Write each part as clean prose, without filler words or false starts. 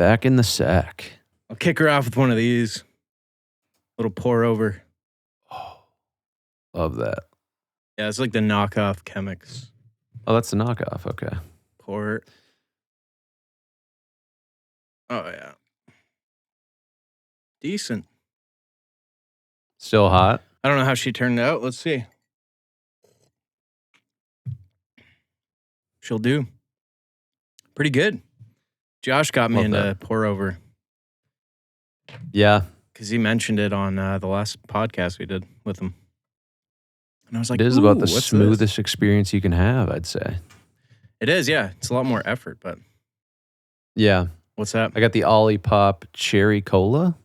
Back in the sack. I'll kick her off with one of these. Little pour over. Oh, love that. Yeah, it's like the knockoff Chemex. Oh, that's the knockoff. Okay. Pour it. Oh, yeah. Decent. Still hot? I don't know how she turned out. Let's see. She'll do. Pretty good. Josh got me Love into that. pour over. Yeah. Because he mentioned it on the last podcast we did with him. And I was like, It is about the what's smoothest this? experience you can have, I'd say. It is, yeah. It's a lot more effort, but Yeah. what's that? I got the Olipop Cherry Cola.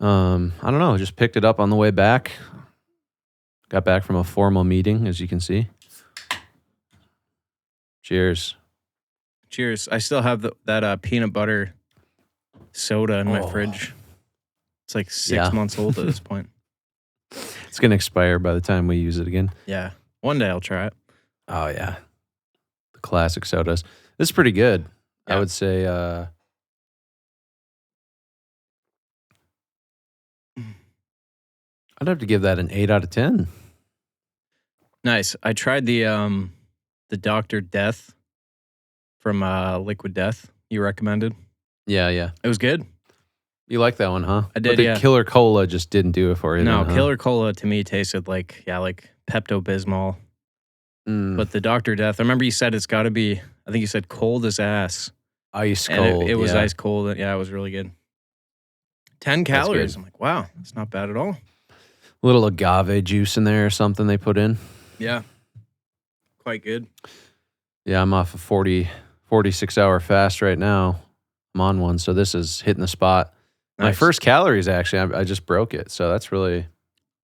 I don't know. Just picked it up on the way back. Got back from a formal meeting, as you can see. Cheers. Cheers. I still have that peanut butter soda in my fridge. It's like 6 months old at this point. It's going to expire by the time we use it again. Yeah. One day I'll try it. Oh, yeah. The classic sodas. This is pretty good. Yeah. I would say I'd have to give that an 8 out of 10. Nice. I tried the Dr. Death from Liquid Death you recommended. Yeah. It was good. You like that one, huh? I did, but the yeah. Killer Cola just didn't do it for you. No, then, huh? Killer Cola to me tasted like Pepto-Bismol. But the Dr. Death, I remember you said it's got to be, I think you said cold as ass. Ice And cold. it was yeah. ice cold. Yeah, it was really good. 10 calories. I'm like, wow, it's not bad at all. A little agave juice in there or something they put in. Yeah. Quite good. Yeah, I'm off a 46-hour fast right now. I'm on one, so this is hitting the spot. Nice. My first calories, actually, I just broke it, so that's really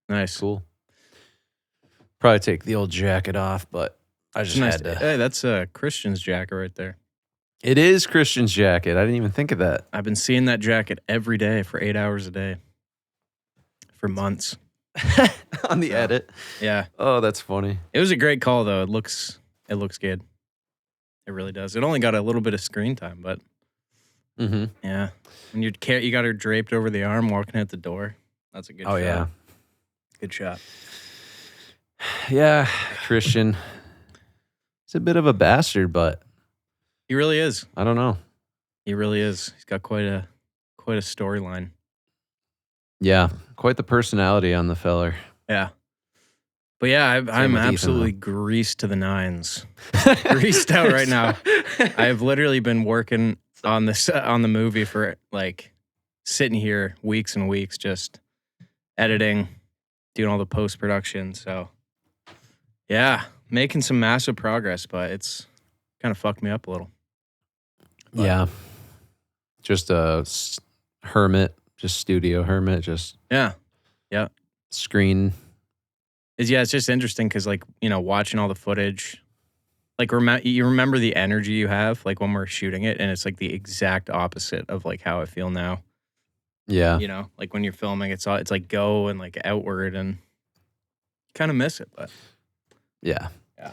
Nice. cool. Probably take the old jacket off, but I just Nice. had to. Hey, that's a Christian's jacket right there. It is Christian's jacket. I didn't even think of that. I've been seeing that jacket every day for 8 hours a day for months. On the edit. Yeah. Oh, that's funny. It was a great call, though. It looks good. It really does. It only got a little bit of screen time, but yeah. And you got her draped over the arm walking out the door. That's a good shot. Oh, yeah. Good shot. Yeah, Christian. He's a bit of a bastard, but He really is. I don't know. He really is. He's got quite a storyline. Yeah, quite the personality on the feller. Yeah. But yeah, I'm with Ethan, absolutely greased to the nines. Greased out right now. I've literally been working on the movie for like sitting here weeks and weeks, just editing, doing all the post-production. So yeah, making some massive progress, but it's kind of fucked me up a little. But Yeah. Just a hermit, just studio hermit, just yeah. screen. It's just interesting because, like, you know, watching all the footage, like, you remember the energy you have, like, when we're shooting it, and it's, like, the exact opposite of, like, how I feel now. Yeah. You know, like, when you're filming, it's like, go and, like, outward, and kind of miss it, but. Yeah. Yeah.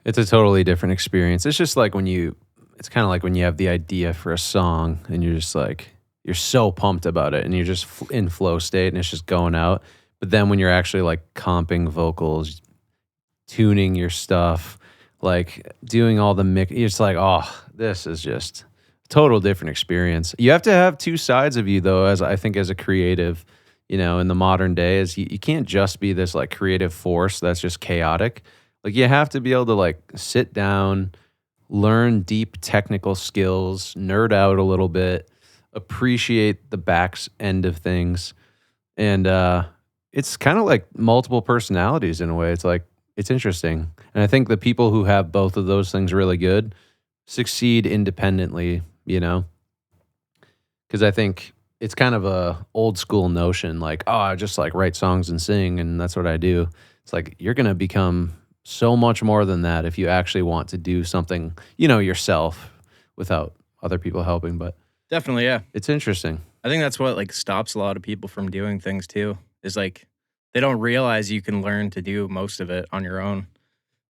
It's a totally different experience. It's just like it's kind of like when you have the idea for a song and you're just like, you're so pumped about it and you're just in flow state and it's just going out. But then when you're actually like comping vocals, tuning your stuff, like doing all the mix, it's like, oh, this is just a total different experience. You have to have two sides of you though, as I think as a creative, you know, in the modern day, is you can't just be this like creative force that's just chaotic. Like you have to be able to like sit down, learn deep technical skills, nerd out a little bit, appreciate the back end of things. And it's kind of like multiple personalities in a way. It's like, it's interesting. And I think the people who have both of those things really good succeed independently, you know? Because I think it's kind of a old school notion, like, oh, I just like write songs and sing and that's what I do. It's like, you're going to become so much more than that if you actually want to do something, you know, yourself without other people helping. But Definitely, yeah. it's interesting. I think that's what like stops a lot of people from doing things too. Is like they don't realize you can learn to do most of it on your own.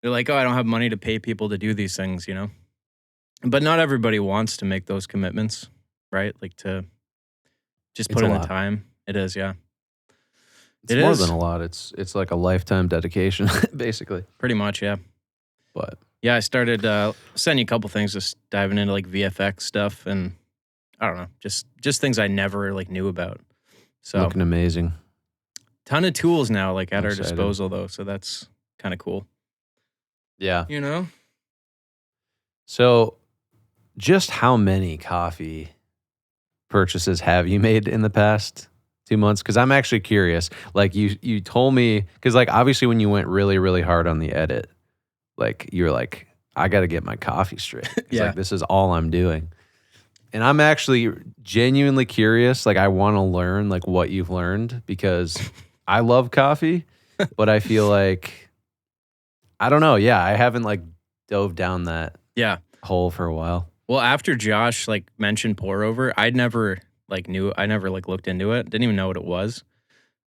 They're like, oh, I don't have money to pay people to do these things, you know? But not everybody wants to make those commitments, right? Like to just It's put a in the lot. time. It is, yeah. It's It more than is a lot. It's like a lifetime dedication, basically. pretty much, yeah. But Yeah, I started sending you a couple things, just diving into like VFX stuff, and I don't know, just things I never like knew about. So looking amazing. ton of tools now like I'm at our excited. disposal though, so that's kind of cool. Yeah. You know? So, just how many coffee purchases have you made in the past 2 months? Because I'm actually curious. Like you told me, because like obviously when you went really really hard on the edit, like you're like, I got to get my coffee straight. Because Yeah. like this is all I'm doing. And I'm actually genuinely curious. Like I want to learn like what you've learned because I love coffee, but I feel like I don't know. Yeah, I haven't like dove down that Yeah. hole for a while. Well, after Josh like mentioned pour over, I never like looked into it. Didn't even know what it was.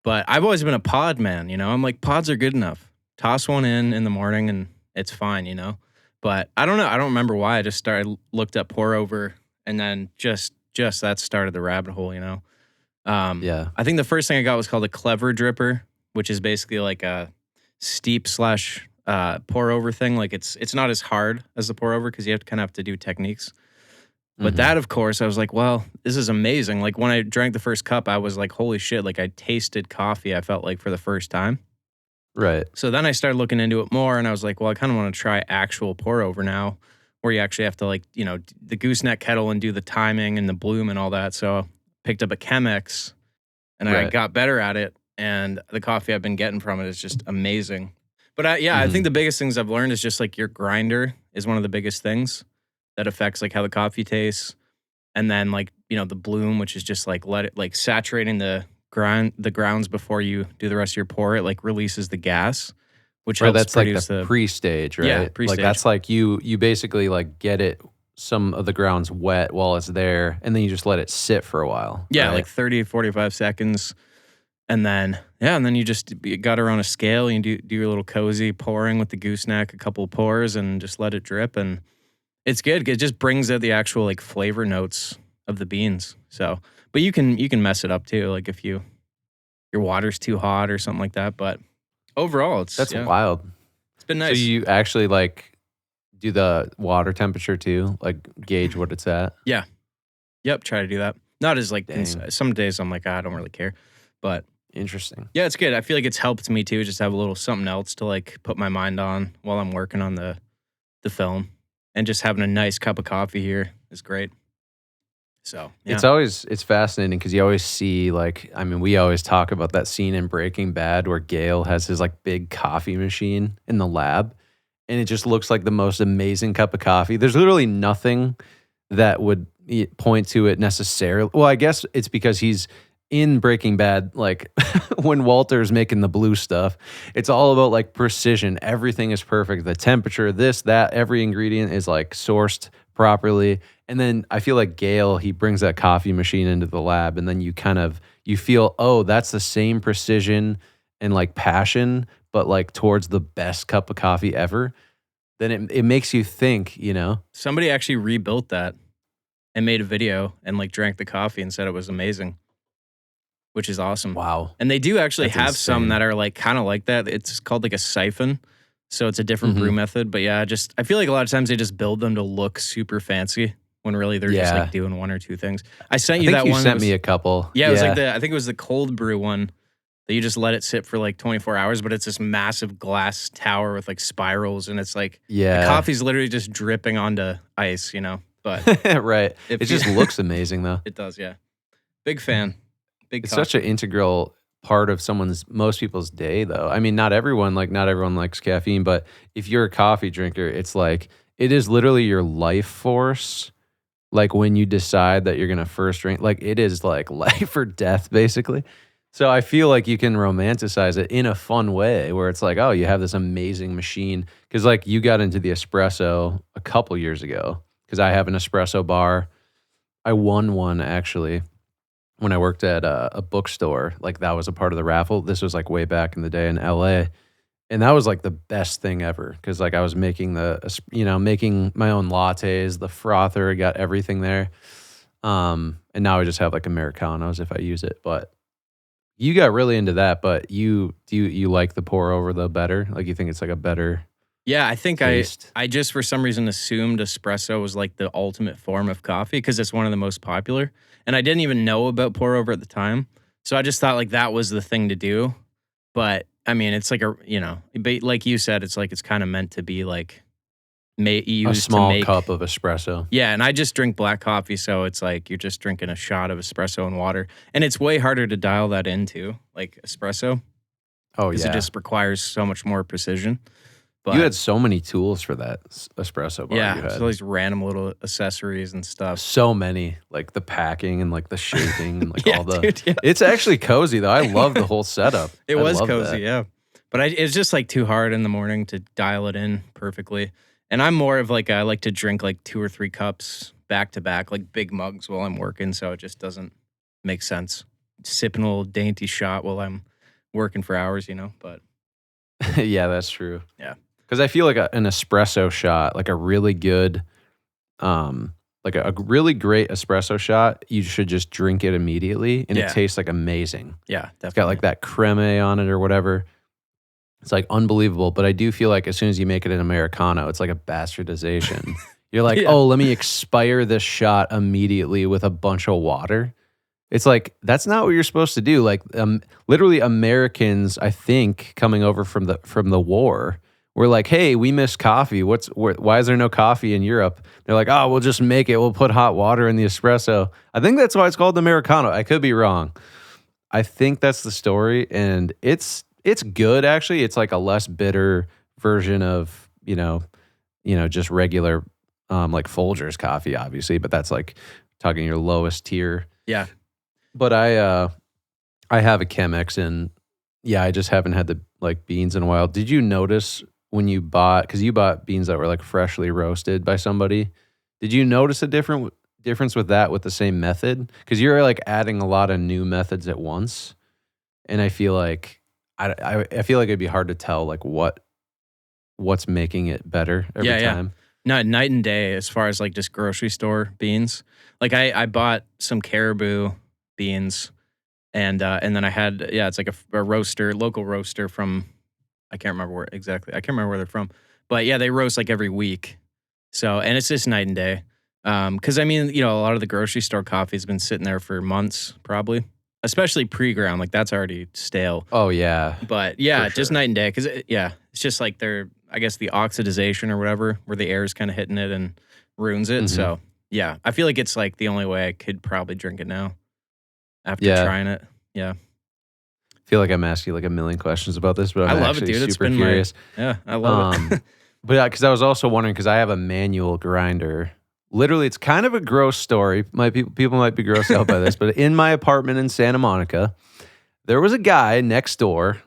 But I've always been a pod man, you know. I'm like pods are good enough. Toss one in the morning and it's fine, you know. But I don't know. I don't remember why. I just started looked up pour over and then just that started the rabbit hole, you know. Yeah. I think the first thing I got was called a clever dripper, which is basically like a steep slash pour over thing. Like it's not as hard as the pour over because you have to kind of have to do techniques. But Mhm. that, of course, I was like, well, this is amazing. Like when I drank the first cup, I was like, holy shit, like I tasted coffee, I felt like for the first time. Right. So then I started looking into it more and I was like, well, I kind of want to try actual pour over now, where you actually have to like, you know, the gooseneck kettle and do the timing and the bloom and all that. So picked up a Chemex and I Right. got better at it. And the coffee I've been getting from it is just amazing. But I think Mhm. the biggest things I've learned is just like your grinder is one of the biggest things that affects like how the coffee tastes. And then like, you know, the bloom, which is just like let it like saturating the grounds before you do the rest of your pour, it like releases the gas, which Right, helps that's like the produce the pre-stage, yeah, right? Like pre-stage. that's like you basically like get it some of the grounds wet while it's there and then you just let it sit for a while, Yeah, right? like 30, 45 seconds. And then you got her on a scale and you do your little cozy pouring with the gooseneck, a couple of pours and just let it drip and it's good. It just brings out the actual like flavor notes of the beans. So, but you can mess it up too, like if your water's too hot or something like that. But overall, That's wild. it's been So nice. you actually like do the water temperature too, like gauge what it's at? Yeah, yep. Try to do that. Not as like Dang, some days I'm like I don't really care, but interesting. yeah, it's good. I feel like it's helped me too. Just have a little something else to like put my mind on while I'm working on the film, and just having a nice cup of coffee here is great. So yeah, It's fascinating because you always see like I mean we always talk about that scene in Breaking Bad where Gale has his like big coffee machine in the lab and it just looks like the most amazing cup of coffee. There's literally nothing that would point to it necessarily. Well, I guess it's because he's in Breaking Bad, like when Walter's making the blue stuff, it's all about like precision. Everything is perfect. The temperature, this, that, every ingredient is like sourced properly. And then I feel like Gail, he brings that coffee machine into the lab, and then you feel, oh, that's the same precision and like passion, but like towards the best cup of coffee ever. Then it makes you think, you know? somebody actually rebuilt that and made a video and like drank the coffee and said it was amazing, which is awesome. Wow. And they do actually That's have some insane. that are like kind of like that. It's called like a siphon. So it's a different Hmm. brew method. But yeah, just I feel like a lot of times they just build them to look super fancy when really they're just like Yeah. doing one or two things. I sent I you think that you one. It sent me was a couple. yeah, it was like Yeah. I think it was the cold brew one that you just let it sit for like 24 hours, but it's this massive glass tower with like spirals and it's like the Yeah. coffee's literally just dripping onto ice, you know. But Right. it It just looks amazing though. it does, yeah. Big fan. Big It's such an coffee. integral part of most people's day though. I mean, not everyone likes caffeine, but if you're a coffee drinker, it's like it is literally your life force. Like when you decide that you're gonna first drink, like it is like life or death basically. So I feel like you can romanticize it in a fun way where it's like, oh, you have this amazing machine. Cause like you got into the espresso a couple years ago. Cause I have an espresso bar. I won one actually when I worked at a bookstore. Like that was a part of the raffle. This was like way back in the day in LA. And that was like the best thing ever because like I was making making my own lattes, the frother, got everything there. And now I just have like Americanos if I use it. But you got really into that. But you like the pour over though better? Like you think it's like a better Yeah, I think taste? I just for some reason assumed espresso was like the ultimate form of coffee because it's one of the most popular, and I didn't even know about pour over at the time. So I just thought like that was the thing to do. But I mean, it's like but like you said, it's like it's kind of meant to be like A used to small make. cup of espresso. Yeah, and I just drink black coffee, so it's like you're just drinking a shot of espresso and water, and it's way harder to dial that into like espresso Oh because it yeah. just requires so much more precision. You But had so many tools for that espresso bar you yeah, had. so these random little accessories and stuff. So many, like the packing and like the shaping and like Yeah, all the. dude, yeah. It's actually cozy though. I love the whole setup. It I was love cozy, that. yeah. But it's just like too hard in the morning to dial it in perfectly. And I'm more of like I like to drink like 2 or 3 cups back to back, like big mugs while I'm working, so it just doesn't make sense. Sipping a little dainty shot while I'm working for hours, but Yeah, that's true. yeah. Because I feel like an espresso shot, like a really good, like a really great espresso shot, you should just drink it immediately, and Yeah. it tastes like amazing. Yeah, It's definitely. got like that creme on it or whatever. It's like unbelievable. But I do feel like as soon as you make it an Americano, it's like a bastardization. You're like, Yeah. oh, let me expire this shot immediately with a bunch of water. It's like that's not what you're supposed to do. Like literally Americans, I think, coming over from the war, were like, hey, we miss coffee. Why is there no coffee in Europe? They're like, oh, we'll just make it. We'll put hot water in the espresso. I think that's why it's called Americano. I could be wrong. I think that's the story, and it's good actually. It's like a less bitter version of just regular like Folgers coffee, obviously, but that's like talking your lowest tier. Yeah. But I have a Chemex, and yeah, I just haven't had the like beans in a while. Did you notice when you bought, because you bought beans that were like freshly roasted by somebody? Did you notice a difference with that with the same method? Because you're like adding a lot of new methods at once, and I feel like I feel like it'd be hard to tell like what's making it better every Yeah. time. No, night and day as far as like just grocery store beans. Like I bought some Caribou beans, and then I had it's like a roaster, local roaster from I can't remember where exactly. I can't remember where they're from, but yeah, they roast like every week. So and it's just night and day. Because I mean, a lot of the grocery store coffee has been sitting there for months, probably, especially pre-ground. Like that's already stale. Oh yeah, But yeah, for just sure. night and day. Because it's just like I guess the oxidization or whatever, where the air is kind of hitting it and ruins it. Mhm. So yeah, I feel like it's like the only way I could probably drink it now after Yeah. trying it. Yeah, I feel like I'm asking like a million questions about this, but I I'm love it, actually dude. It's super been curious. I love it. But yeah, because I was also wondering because I have a manual grinder. Literally, it's kind of a gross story. People might be grossed out by this, but in my apartment in Santa Monica, there was a guy next door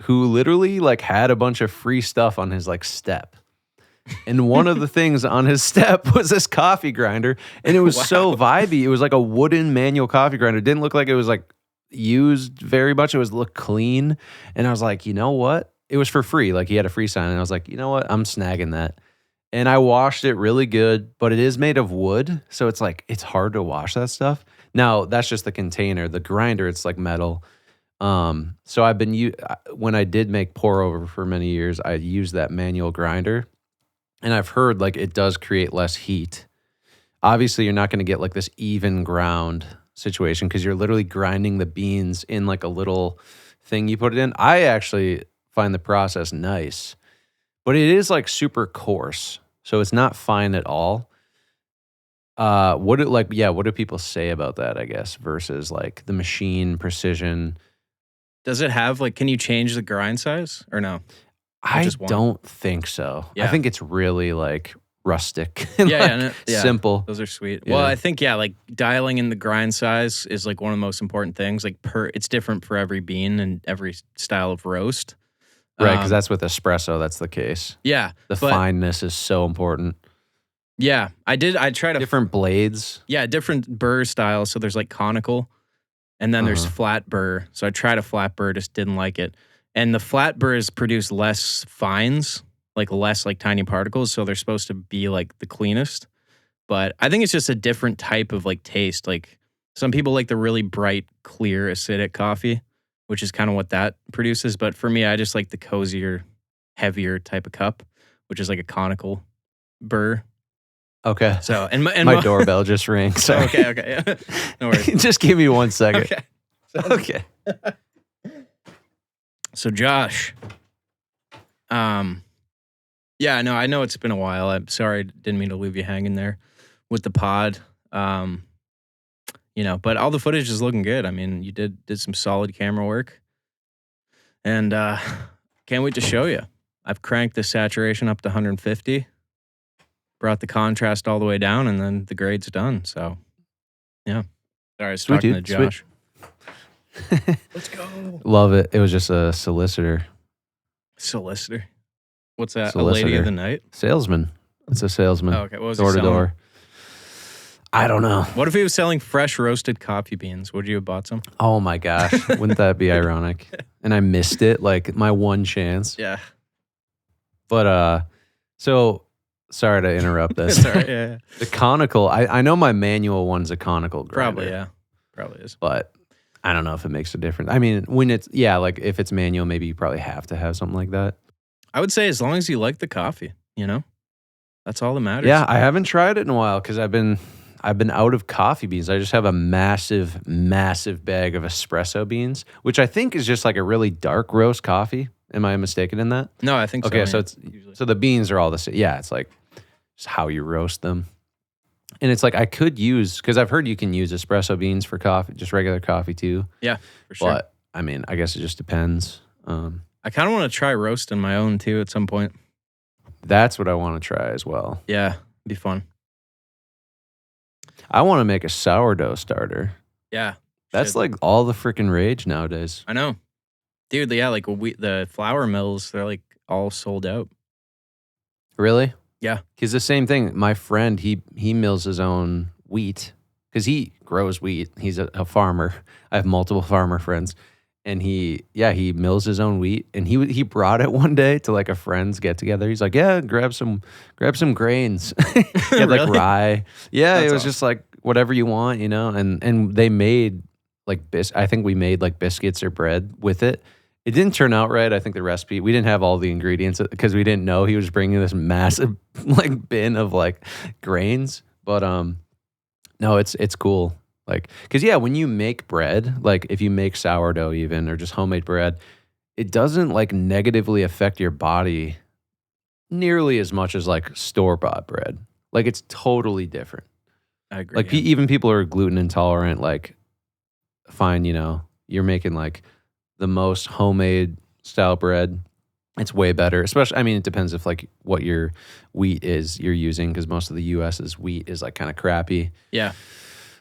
who literally like had a bunch of free stuff on his like step. And one of the things on his step was this coffee grinder, and it was so vibey. It was like a wooden manual coffee grinder. It didn't look like it was like used very much. It looked clean, and I was like, you know what? It was for free. Like he had a free sign, and I was like, you know what? I'm snagging that. And I washed it really good, but it is made of wood, so it's like it's hard to wash that stuff. Now that's just the container. The grinder, it's like metal. So I've been when I did make pour over for many years, I used that manual grinder. And I've heard like it does create less heat. Obviously, you're not going to get like this even ground situation because you're literally grinding the beans in like a little thing you put it in. I actually find the process nice, but it is like super coarse. So it's not fine at all. What do people say about that, I guess, versus like the machine precision? Does it have like? Can you change the grind size or no? I just one? don't think so. I Yeah. think it's really like rustic and Yeah. simple. Those are sweet. Yeah. Well, I think like dialing in the grind size is like one of the most important things. Like it's different for every bean and every style of roast. Right, because that's with espresso, that's the case. Yeah. The fineness is so important. Yeah. I tried Different blades. Yeah, different burr styles. So there's like conical, and then there's flat burr. So I tried a flat burr, just didn't like it. And the flat burrs produce less fines, like less like tiny particles. So they're supposed to be like the cleanest. But I think it's just a different type of like taste. Like some people like the really bright, clear, acidic coffee, which is kind of what that produces. But for me, I just like the cozier, heavier type of cup, which is like a conical burr. Okay. So My doorbell just rang. Sorry. Okay. Yeah. No worries. Just give me 1 second. Okay. Okay. So Josh, yeah, no, I know it's been a while. I'm sorry, I didn't mean to leave you hanging there with the pod. But all the footage is looking good. I mean, you did some solid camera work, and can't wait to show you. I've cranked the saturation up to 150, brought the contrast all the way down, and then the grade's done. So, yeah. Sorry, I was talking to Josh. Let's go. Love it. It was just a solicitor. Solicitor? What's that? Solicitor. A lady of the night? Salesman. It's a salesman. Oh, okay. What was he door to selling? door. I don't know. What if he was selling fresh roasted coffee beans? Would you have bought some? Oh my gosh. Wouldn't that be ironic? And I missed it, like my one chance. Yeah. But so sorry to interrupt this. Sorry. Yeah. The conical, I know my manual one's a conical grinder. Probably, yeah. Probably is. But I don't know if it makes a difference. I mean, when it's, yeah, like if it's manual, maybe you probably have to have something like that. I would say as long as you like the coffee, that's all that matters. Yeah, I haven't tried it in a while because I've been out of coffee beans. I just have a massive, massive bag of espresso beans, which I think is just like a really dark roast coffee. Am I mistaken in that? No, I think so. Okay, so yeah, it's usually. so the beans are all the same. Yeah, it's like just how you roast them. And it's like I could use, because I've heard you can use espresso beans for coffee, just regular coffee too. Yeah, for sure. But I mean, I guess it just depends. I kind of want to try roasting my own too at some point. That's what I want to try as well. Yeah, it'd be fun. I want to make a sourdough starter. Yeah. That's like all the freaking rage nowadays. I know. Dude, yeah, like the flour mills, they're like all sold out. Really? Yeah. Because the same thing, my friend, he mills his own wheat because he grows wheat. He's a farmer. I have multiple farmer friends. And he mills his own wheat. And he brought it one day to like a friend's get together. He's like, yeah, grab some grains. He had like Really? rye. Yeah, That's it was awesome. just like whatever you want, and they made like I think we made like biscuits or bread with it. It didn't turn out right. I think the recipe, we didn't have all the ingredients because we didn't know he was bringing this massive like bin of like grains. But no, it's cool. Like, because yeah, when you make bread, like if you make sourdough even or just homemade bread, it doesn't like negatively affect your body nearly as much as like store-bought bread. Like it's totally different. I agree. Like yeah. even people who are gluten intolerant, like fine, you're making like the most homemade style bread. It's way better, especially, I mean, it depends if like what your wheat is you're using, because most of the US's wheat is like kind of crappy. Yeah.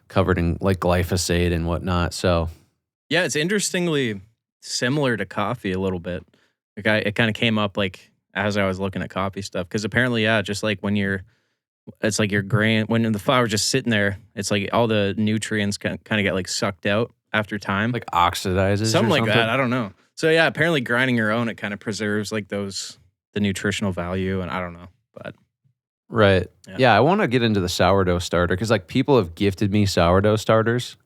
Covered in like glyphosate and whatnot. So Yeah, it's interestingly similar to coffee a little bit. Like it kind of came up like as I was looking at coffee stuff, because apparently, yeah, just like it's like your grain, when the flour's just sitting there, it's like all the nutrients kind of get like sucked out after time. like oxidizes Something or like that. I don't know. So yeah, apparently grinding your own, it kind of preserves like the nutritional value, and I don't know, but Right. Yeah. Yeah, I want to get into the sourdough starter because like people have gifted me sourdough starters,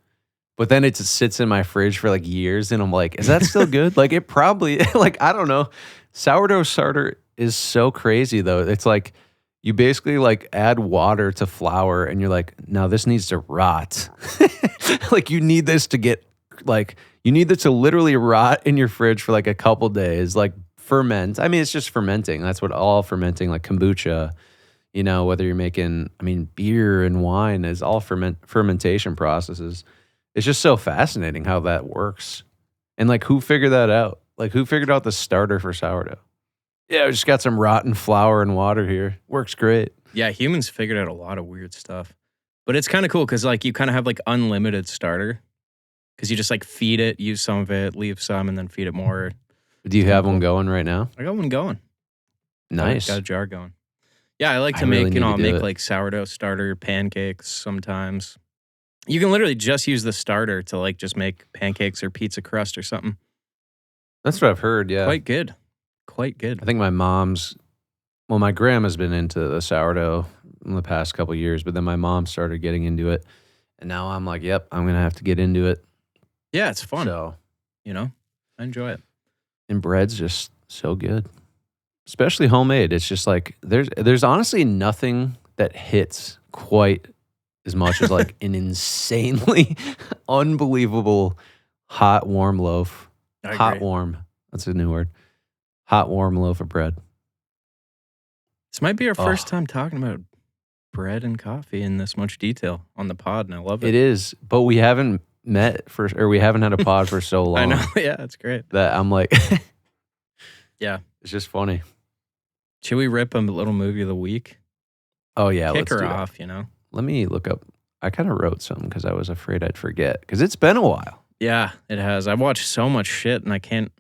but then it just sits in my fridge for like years, and I'm like, is that still good? Like it probably, like I don't know. Sourdough starter is so crazy though. It's like you basically like add water to flour, and you're like, now this needs to rot. Like you need this to get like you need this to literally rot in your fridge for like a couple days, like ferment. I mean, it's just fermenting. That's what all fermenting, like kombucha. Whether you're making, I mean, beer and wine is all fermentation processes. It's just so fascinating how that works. And like, who figured that out? Like, who figured out the starter for sourdough? Yeah, we just got some rotten flour and water here. Works great. yeah, humans figured out a lot of weird stuff. But it's kind of cool because like you kind of have like unlimited starter, because you just like feed it, use some of it, leave some, and then feed it more. Do you have one going right now? I got one going. Nice. Got a jar going. Yeah, I like to I really make, need to I'll do make it. like sourdough starter pancakes sometimes. You can literally just use the starter to like just make pancakes or pizza crust or something. That's what I've heard, yeah. Quite good. Quite good. I think my grandma's been into the sourdough in the past couple of years, but then my mom started getting into it. And now I'm like, yep, I'm going to have to get into it. Yeah, it's fun. So, I enjoy it. and bread's just so good. Especially homemade. It's just like there's honestly nothing that hits quite as much as like an insanely unbelievable hot warm loaf. I Hot agree. warm. That's a new word. Hot warm loaf of bread. This might be our Oh. first time talking about bread and coffee in this much detail on the pod, and I love it. It is, but we haven't we haven't had a pod for so long. I know. Yeah, that's great. That I'm like, Yeah. it's just funny. Should we rip a little movie of the week? Oh yeah, Kick let's her do that. off, Let me look up. I kind of wrote something because I was afraid I'd forget because it's been a while. Yeah, it has. I've watched so much shit and I can't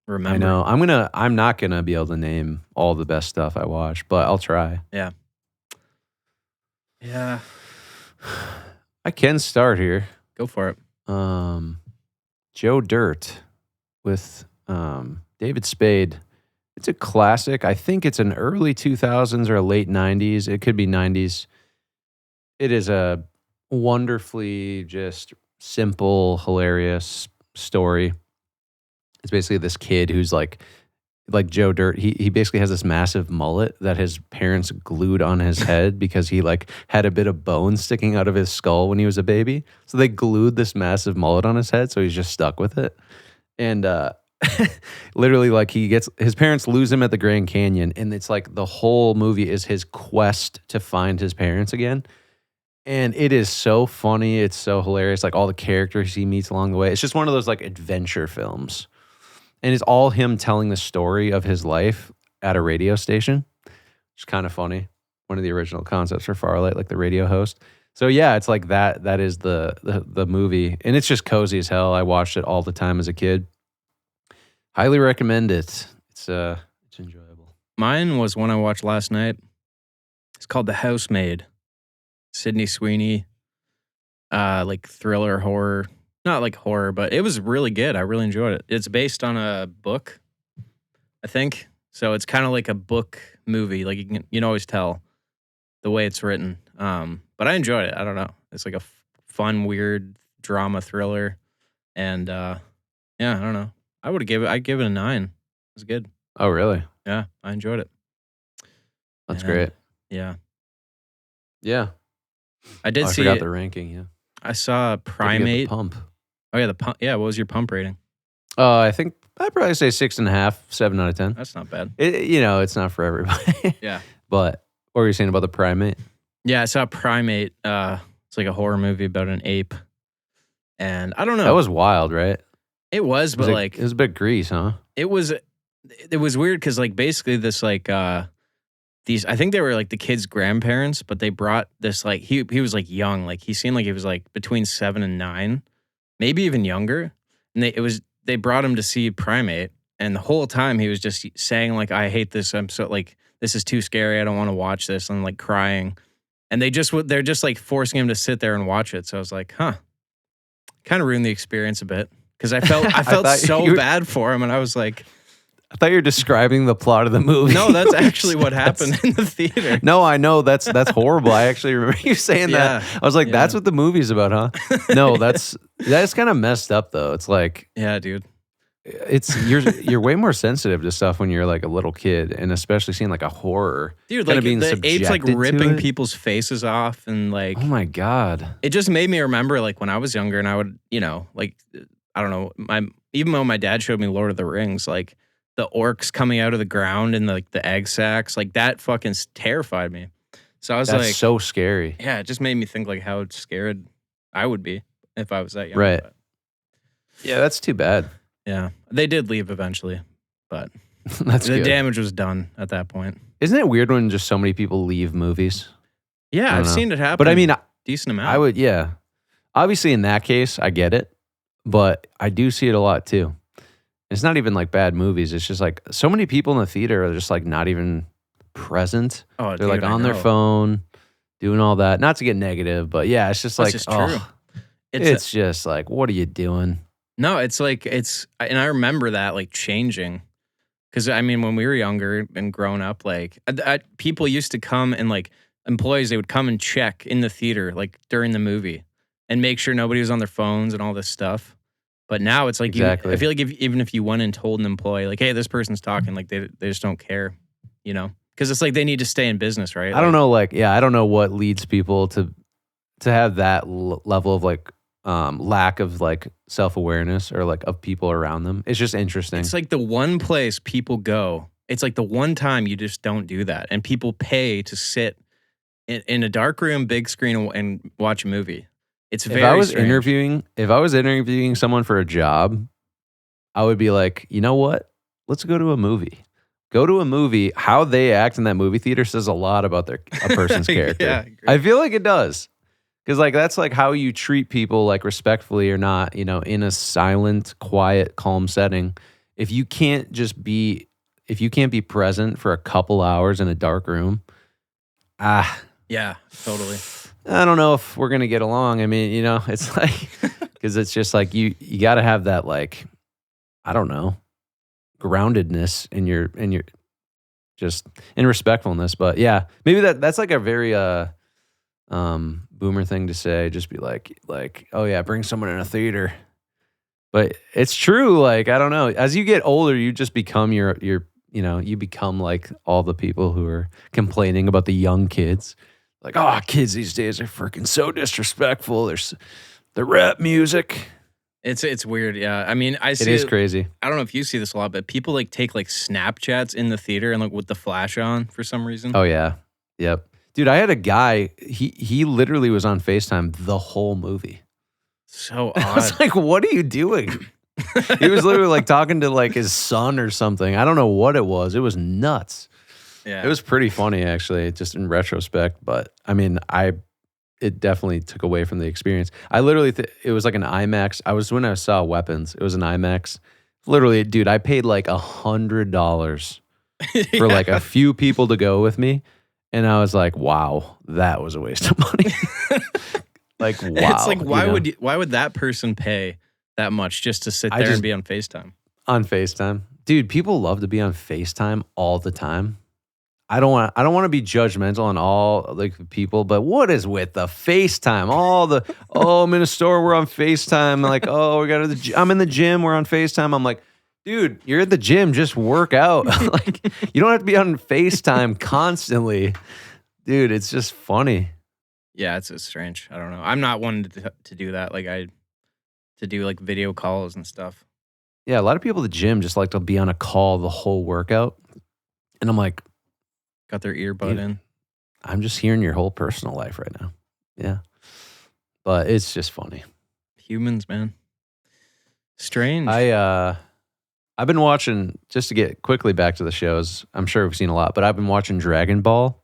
remember. I know. I'm not gonna be able to name all the best stuff I watched, but I'll try. Yeah. I can start here. Go for it. Joe Dirt with David Spade. It's a classic. I think it's an early 2000s or a late 90s. It could be 90s. It is a wonderfully just simple, hilarious story. It's basically this kid who's like Joe Dirt. He basically has this massive mullet that his parents glued on his head because he like had a bit of bone sticking out of his skull when he was a baby. So they glued this massive mullet on his head, so he's just stuck with it. And literally, like his parents lose him at the Grand Canyon, and it's like the whole movie is his quest to find his parents again. And it is so funny. It's so hilarious. Like all the characters he meets along the way. It's just one of those like adventure films. And it's all him telling the story of his life at a radio station. It's kind of funny. One of the original concepts for Farlight, like the radio host. So yeah, it's like that. That is the movie. And it's just cozy as hell. I watched it all the time as a kid. Highly recommend it. It's enjoyable. Mine was one I watched last night. It's called The Housemaid. Sydney Sweeney. Like thriller horror. Not like horror, but it was really good. I really enjoyed it. It's based on a book, I think. So it's kind of like a book movie. Like you can always tell the way it's written. But I enjoyed it. I don't know. It's like a fun, weird drama thriller. And yeah, I don't know. I'd give it a 9. It was good. Oh, really? Yeah, I enjoyed it. That's And, great. Yeah. Yeah. I did I see forgot the ranking, yeah. I saw Don't forget the Primate. pump. Oh yeah, the pump. Yeah, what was your pump rating? I think I'd probably say 6.5, 7 out of 10. That's not bad. It's not for everybody. Yeah. But what were you saying about the Primate? Yeah, I saw Primate. It's like a horror movie about an ape. And I don't know. That was wild, right? It was, but like it was a bit grease, huh? it was weird because like basically this like these I think they were like the kid's grandparents, but they brought this like he was like young, like he seemed like he was like between 7 and 9, maybe even younger. And they brought him to see Primate, and the whole time he was just saying like, I hate this. I'm so like this is too scary. I don't want to watch this. And like crying. And they're just like forcing him to sit there and watch it. So I was like, huh. Kind of ruined the experience a bit. Because I felt so bad for him, and I was like, I thought you were describing the plot of the movie. no, that's actually what happened in the theater. No, I know that's horrible. I actually remember you saying that. I was like, that's what the movie's about, huh? No, that's kind of messed up though. It's like, yeah, dude. You're way more sensitive to stuff when you're like a little kid, and especially seeing like a horror. Dude, kind like of being the apes like subjected to ripping it. people's faces off, and like, Oh my god. it just made me remember like when I was younger, and I would, like, I don't know, even though my dad showed me Lord of the Rings, like the orcs coming out of the ground and like the egg sacs, like that fucking terrified me. So I was That's like, so scary. yeah, it just made me think like how scared I would be if I was that young. Right. But, Yeah, that's too bad. yeah, they did leave eventually, but That's the good. damage was done at that point. Isn't it weird when just so many people leave movies? Yeah, I I've don't know. seen it happen. But I mean, decent amount. I would, yeah. Obviously, in that case, I get it, but I do see it a lot too. It's not even like bad movies. It's just like so many people in the theater are just like not even present. Oh, They're like dude, I on their know. phone, doing all that. Not to get negative, but yeah, it's just That's like, just true. oh, it's just like, what are you doing? No, it's like and I remember that like changing. Because I mean, when we were younger and growing up, like people used to come and like employees, they would come and check in the theater like during the movie and make sure nobody was on their phones and all this stuff. But now it's like I Exactly. feel like even if you went and told an employee like, "Hey, this person's talking," like they just don't care, you know? Because it's like they need to stay in business, right? I don't Like, know, like, yeah, I don't know what leads people to have that level of like lack of like self-awareness or like of people around them. It's just interesting. it's like the one place people go. It's like the one time you just don't do that, and people pay to sit in a dark room, big screen, and watch a movie. It's If I very was strange. interviewing someone for a job, I would be like, you know what? Let's go to a movie. Go to a movie. How they act in that movie theater says a lot about a person's character. Yeah, I agree. I feel like it does. Because like that's like how you treat people like respectfully or not, in a silent, quiet, calm setting. If you can't if you can't be present for a couple hours in a dark room, ah, Yeah, totally. I don't know if we're gonna get along. I mean, it's like because it's just like you got to have that like I don't know groundedness in your just in respectfulness. But yeah, maybe that's like a very boomer thing to say. Just be like oh yeah, bring someone in a theater. But it's true. Like I don't know. As you get older, you just become you become like all the people who are complaining about the young kids. Like, oh, kids these days are freaking so disrespectful. There's the rap music. It's weird. Yeah, I mean, I It see is crazy. I don't know if you see this a lot, but people like take like Snapchats in the theater and like with the flash on for some reason. Oh yeah. Yep. Dude, I had a guy, he literally was on FaceTime the whole movie. So I was odd. like, what are you doing? He was literally like talking to like his son or something. I don't know what it was. It was nuts. Yeah, It was pretty funny actually, just in retrospect. But I mean, it definitely took away from the experience. I literally, it was like an IMAX. When I saw Weapons, it was an IMAX. Literally, dude, I paid like $100 for like a few people to go with me. And I was like, wow, that was a waste of money. Like, wow. It's like why would that person pay that much just to sit there and be on FaceTime? On FaceTime. Dude, people love to be on FaceTime all the time. I don't want to be judgmental on all like people, but what is with the FaceTime? I'm in a store, we're on FaceTime. Like, oh, I'm in the gym, we're on FaceTime. I'm like, dude, you're at the gym, just work out. Like, you don't have to be on FaceTime constantly. Dude, it's just funny. Yeah, it's strange. I don't know. I'm not one to do that. Like to do like video calls and stuff. Yeah, a lot of people at the gym just like to be on a call the whole workout. And I'm like, Got their earbud dude, in. I'm just hearing your whole personal life right now. Yeah. But it's just funny. Humans, man. Strange. I've been watching, just to get quickly back to the shows, I'm sure we've seen a lot, but I've been watching Dragon Ball.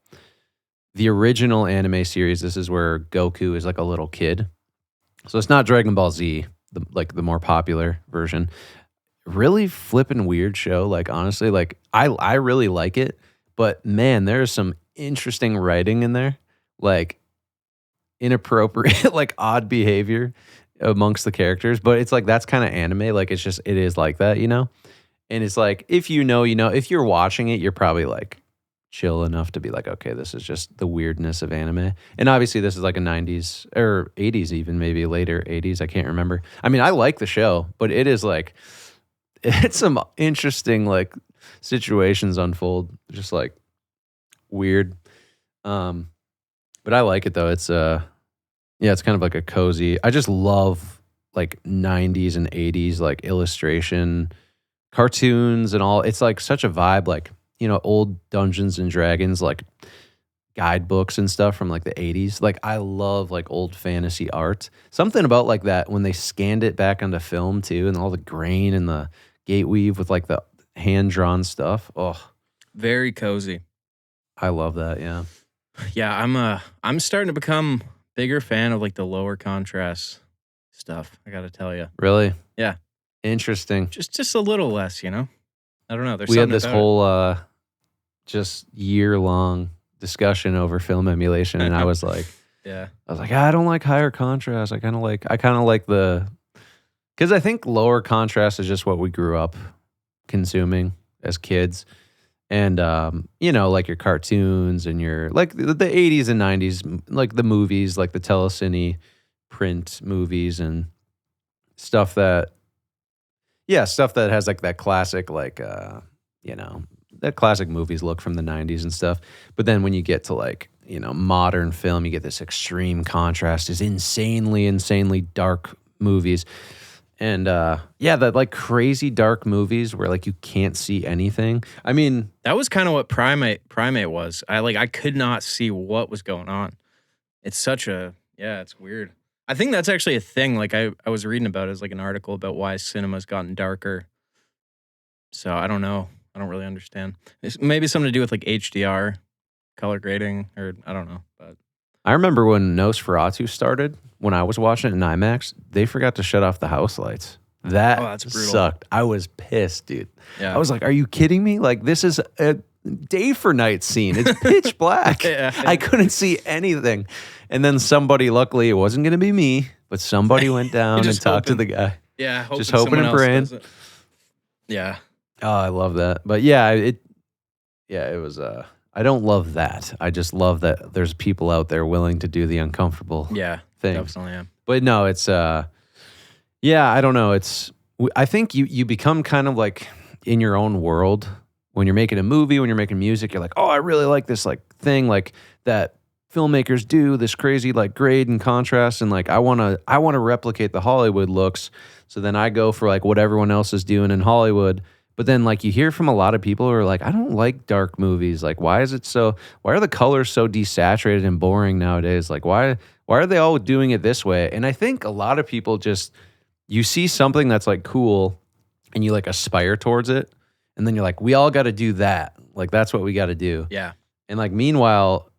The original anime series, this is where Goku is like a little kid. So it's not Dragon Ball Z, the more popular version. Really flippin' weird show. Like honestly, like I really like it, but man, there's some interesting writing in there. Like inappropriate, like odd behavior amongst the characters. But it's like that's kind of anime. Like it is like that, And it's like if if you're watching it, you're probably like chill enough to be like, okay, this is just the weirdness of anime. And obviously this is like a 90s or 80s, even maybe later 80s. I can't remember. I mean, I like the show, but it is like, it's some interesting like situations unfold. Just like weird. But I like it though. It's it's kind of like a cozy. I just love like 90s and 80s like illustration, cartoons and all. It's like such a vibe, like old Dungeons and Dragons, like guidebooks and stuff from like the 80s. Like I love like old fantasy art. Something about like that when they scanned it back onto film too, and all the grain and the gate weave with like the hand-drawn stuff. Oh, Very cozy. I love that, yeah. Yeah, I'm starting to become bigger fan of like the lower contrast stuff, I gotta tell you. Really? Yeah. Interesting. Just a little less, I don't know. There's We had something this about it. whole just year-long discussion over film emulation, and I was like, Yeah. I don't like higher contrast. I kind of like the Because I think lower contrast is just what we grew up consuming as kids. And, like your cartoons and your, like the 80s and 90s, like the movies, like the telecine print movies and stuff that, stuff that has like that classic, like, that classic movies look from the 90s and stuff. But then when you get to like, modern film, you get this extreme contrast, is insanely dark movies. And that like crazy dark movies where like you can't see anything. I mean, that was kind of what Primate was. I could not see what was going on. It's such a it's weird. I think that's actually a thing. Like I was reading about it as like an article about why cinema's gotten darker. So I don't know. I don't really understand. It's maybe something to do with like HDR, color grading, or I don't know. But I remember when Nosferatu started, when I was watching it in IMAX, they forgot to shut off the house lights. That sucked. I was pissed, dude. Yeah. I was like, are you kidding me? Like, this is a day for night scene. It's pitch black. I couldn't see anything. And then somebody, luckily it wasn't going to be me, but somebody went down and talked to the guy. Yeah. Just hoping and praying. Yeah. Oh, I love that. But yeah, it was, I don't love that. I just love that there's people out there willing to do the uncomfortable things. Definitely, yeah. But no, it's, I don't know. I think you become kind of like in your own world when you're making a movie, when you're making music, you're like, oh, I really like this like thing like that filmmakers do, this crazy like grade and contrast, and like I want to replicate the Hollywood looks. So then I go for like what everyone else is doing in Hollywood. But then like you hear from a lot of people who are like, I don't like dark movies. Like why are the colors so desaturated and boring nowadays? Like why are they all doing it this way? And I think a lot of people just, you see something that's like cool and you like aspire towards it. And then you're like, we all got to do that. Like, that's what we got to do. Yeah. And like, meanwhile,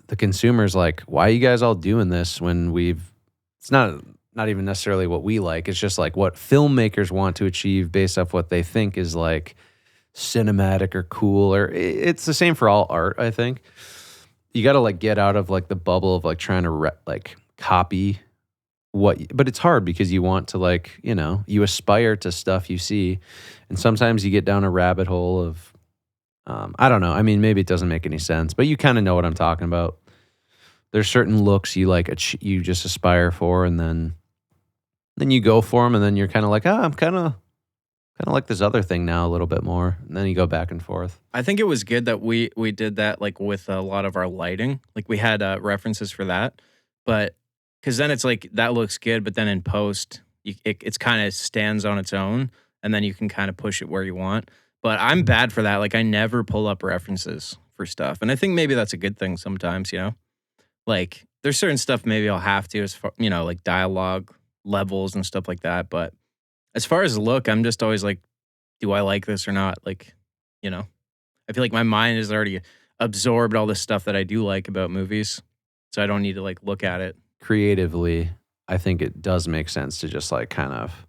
the consumer's like, why are you guys all doing this when it's not even necessarily what we like. It's just like what filmmakers want to achieve based off what they think is like cinematic or cool, or it's the same for all art. I think you got to like get out of like the bubble of like trying to like copy but it's hard because you want to like, you aspire to stuff you see. And sometimes you get down a rabbit hole of, I don't know. I mean, maybe it doesn't make any sense, but you kind of know what I'm talking about. There's certain looks you like, you just aspire for, and then you go for them, and then you're kind of like, I'm kind of like this other thing now a little bit more, and then you go back and forth. I think it was good that we did that like with a lot of our lighting. Like we had references for that, but because then it's like that looks good, but then in post, it's kind of stands on its own, and then you can kind of push it where you want. But I'm bad for that. Like I never pull up references for stuff, and I think maybe that's a good thing sometimes. Like there's certain stuff maybe I'll have to, as far, like dialogue levels and stuff like that. But as far as look, I'm just always like, do I like this or not? Like, I feel like my mind has already absorbed all this stuff that I do like about movies, so I don't need to like look at it. Creatively, I think it does make sense to just like kind of,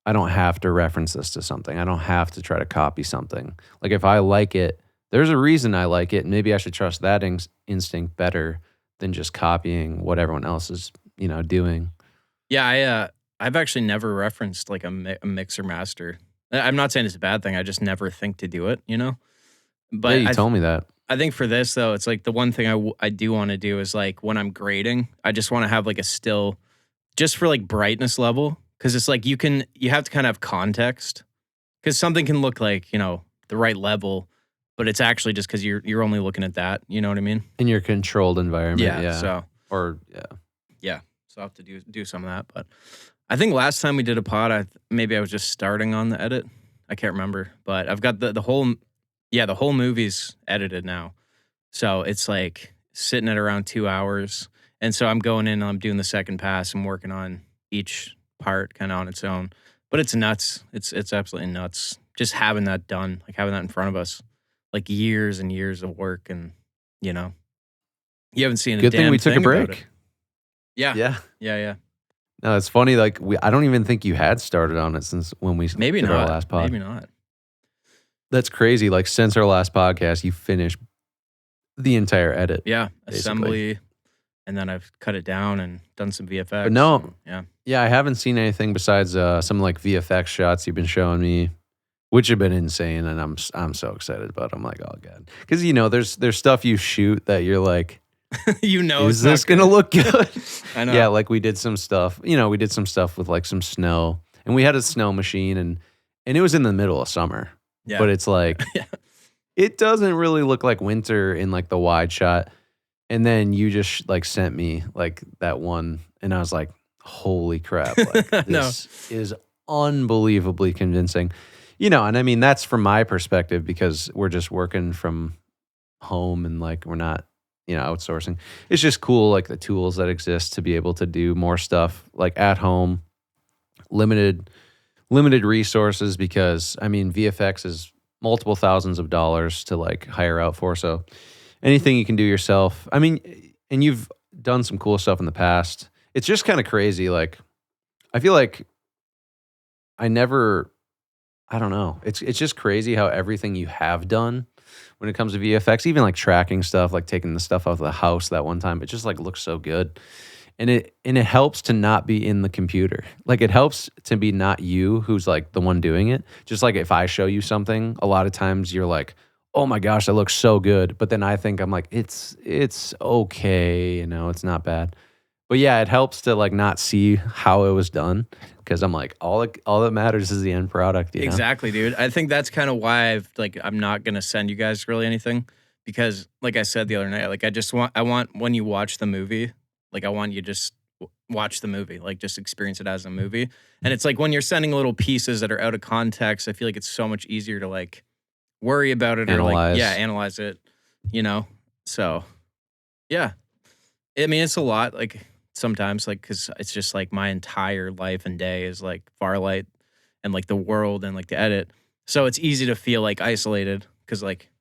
I don't have to reference this to something. I don't have to try to copy something. Like if I like it, there's a reason I like it, and maybe I should trust that instinct better than just copying what everyone else is, doing. Yeah, I've actually never referenced like a mixer master. I'm not saying it's a bad thing. I just never think to do it, But yeah, you told me that. I think for this though, it's like the one thing I do want to do is like when I'm grading, I just want to have like a still, just for like brightness level, because it's like you have to kind of have context, because something can look like the right level, but it's actually just because you're only looking at that. You know what I mean? In your controlled environment. Yeah. So yeah. So I have to do some of that. But I think last time we did a pod, maybe I was just starting on the edit. I can't remember, but I've got the whole movie's edited now. So it's like sitting at around 2 hours. And so I'm going in and I'm doing the second pass and working on each part kind of on its own. But it's nuts. It's absolutely nuts. Just having that done, like having that in front of us, like years and years of work, and you haven't seen a good damn thing we took a about break. it. Yeah. No, it's funny. Like I don't even think you had started on it since when we maybe did not our last pod. Maybe not. That's crazy. Like since our last podcast, you finished the entire edit. Yeah, basically. assembly, and then I've cut it down and done some VFX. But no, and, yeah. yeah, I haven't seen anything besides some like VFX shots you've been showing me, which have been insane, and I'm so excited about. I'm like, oh god, because there's stuff you shoot that you're like, is this gonna look good? I know. Yeah, like we did some stuff. We did some stuff with like some snow, and we had a snow machine, and it was in the middle of summer. Yeah. But it's like, Yeah. it doesn't really look like winter in like the wide shot. And then you just like sent me like that one, and I was like, holy crap, like this is unbelievably convincing. And I mean, that's from my perspective because we're just working from home and like we're not, outsourcing. It's just cool, like the tools that exist to be able to do more stuff like at home, limited resources, because I mean, VFX is multiple thousands of dollars to like hire out for. So anything you can do yourself. I mean, and you've done some cool stuff in the past. It's just kind of crazy. Like, I feel like I don't know. It's just crazy how everything you have done when it comes to VFX, even like tracking stuff, like taking the stuff out of the house that one time, it just like looks so good. And it helps to not be in the computer. Like it helps to be not you who's like the one doing it. Just like if I show you something, a lot of times you're like, oh my gosh, that looks so good. But then I'm like, it's okay, it's not bad. But yeah, it helps to like not see how it was done, because I'm like, all that matters is the end product. Exactly, dude. I think that's kind of why I'm not gonna send you guys really anything, because like I said the other night, like I want when you watch the movie, like I want you to just watch the movie, like just experience it as a movie. And it's like when you're sending little pieces that are out of context, I feel like it's so much easier to like worry about it analyze. Or like analyze it, So yeah, I mean it's a lot, like sometimes, like because it's just like my entire life and day is like Farlight and like the world and like the edit, so it's easy to feel like isolated because like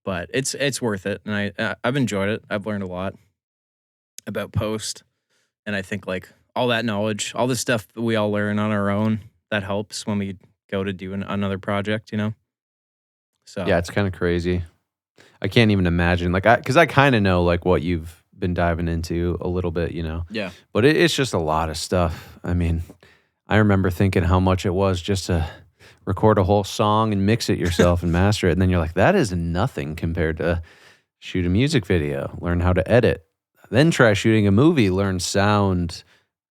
but it's worth it, and I've enjoyed it. I've learned a lot about post, and I think like all that knowledge, all the stuff that we all learn on our own, that helps when we go to do another project, So yeah, it's kind of crazy. I can't even imagine, like, because I kind of know like what you've been diving into a little bit, Yeah. But it's just a lot of stuff. I mean, I remember thinking how much it was just to record a whole song and mix it yourself and master it, and then you're like, that is nothing compared to shoot a music video, learn how to edit, then try shooting a movie, learn sound,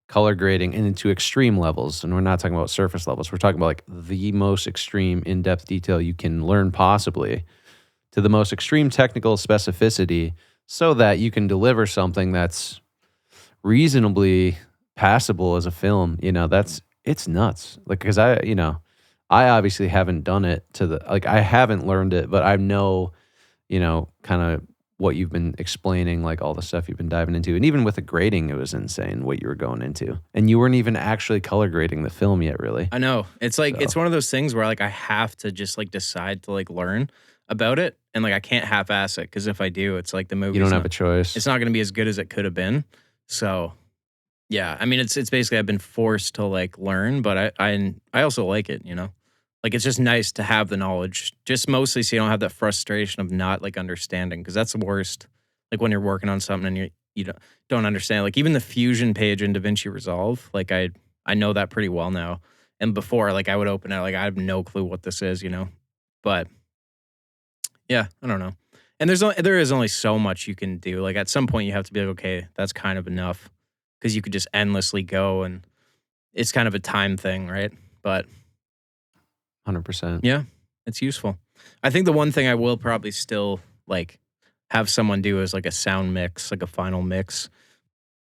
color grading, and into extreme levels. And we're not talking about surface levels. We're talking about like the most extreme in-depth detail you can learn possibly, to the most extreme technical specificity, so that you can deliver something that's reasonably passable as a film. It's nuts. Like, because I obviously haven't done it I haven't learned it, but I know, kind of what you've been explaining, like all the stuff you've been diving into. And even with the grading, it was insane what you were going into. And you weren't even actually color grading the film yet, really. I know. It's like, it's one of those things where like I have to just like decide to like learn about it. And like I can't half-ass it, because if I do, it's like the movie. You don't have a choice. It's not going to be as good as it could have been. So yeah, I mean, it's basically I've been forced to like learn, but I also like it, Like it's just nice to have the knowledge, just mostly so you don't have that frustration of not like understanding, because that's the worst. Like when you're working on something and you don't understand. Like even the fusion page in DaVinci Resolve, like I know that pretty well now. And before, like I would open it, like I have no clue what this is, But yeah, I don't know. And there is only so much you can do. Like at some point you have to be like, okay, that's kind of enough, because you could just endlessly go, and it's kind of a time thing, right? But 100%. yeah, it's useful. I think the one thing I will probably still like have someone do is like a sound mix, like a final mix.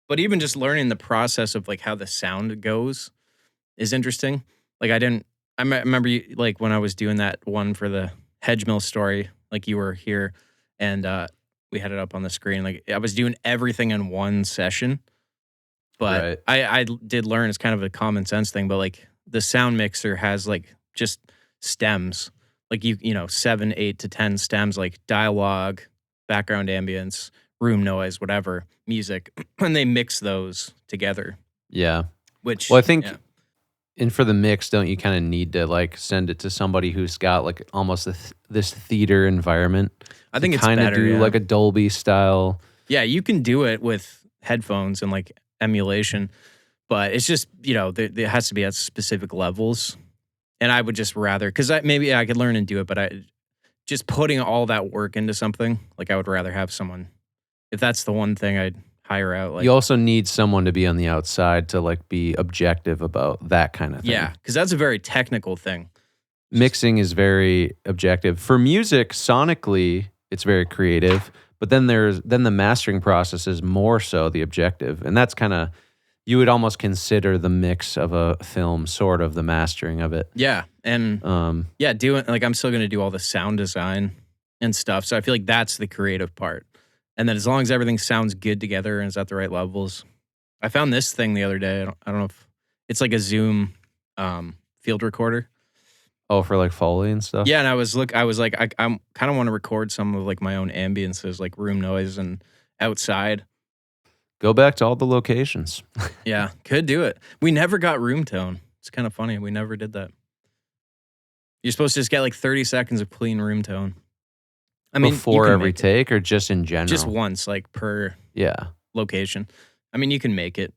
But even just learning the process of like how the sound goes is interesting. Like I remember you, like when I was doing that one for the Hedge Mill story, like you were here and we had it up on the screen. Like I was doing everything in one session. But right. I did learn, it's kind of a common sense thing, but like the sound mixer has like just stems, like 7, 8 to 10 stems, like dialogue, background ambience, room noise, whatever, music, and they mix those together. Yeah. Which, well, I think, and for the mix, don't you kind of need to like send it to somebody who's got like almost this theater environment? I think it's kind of better, do like a Dolby style Yeah, you can do it with headphones and like emulation, but it's just, there has to be at specific levels. And I would just rather, because maybe I could learn and do it, but just putting all that work into something, like I would rather have someone, if that's the one thing I'd hire out. Like, you also need someone to be on the outside to like be objective about that kind of thing. yeah, because that's a very technical thing. Mixing is very objective. For music, sonically, it's very creative, but then the mastering process is more so the objective. And that's kind of, you would almost consider the mix of a film sort of the mastering of it. Yeah. And doing, like, I'm still going to do all the sound design and stuff. So I feel like that's the creative part. And then as long as everything sounds good together and is at the right levels. I found this thing the other day. I don't know if it's like a Zoom field recorder. Oh, for like Foley and stuff? Yeah, and I was like, I kind of want to record some of like my own ambiences, like room noise and outside. Go back to all the locations. Yeah, could do it. We never got room tone. It's kind of funny. We never did that. You're supposed to just get like 30 seconds of clean room tone. I mean, before every take or just in general? Just once, like per location. I mean, you can make it,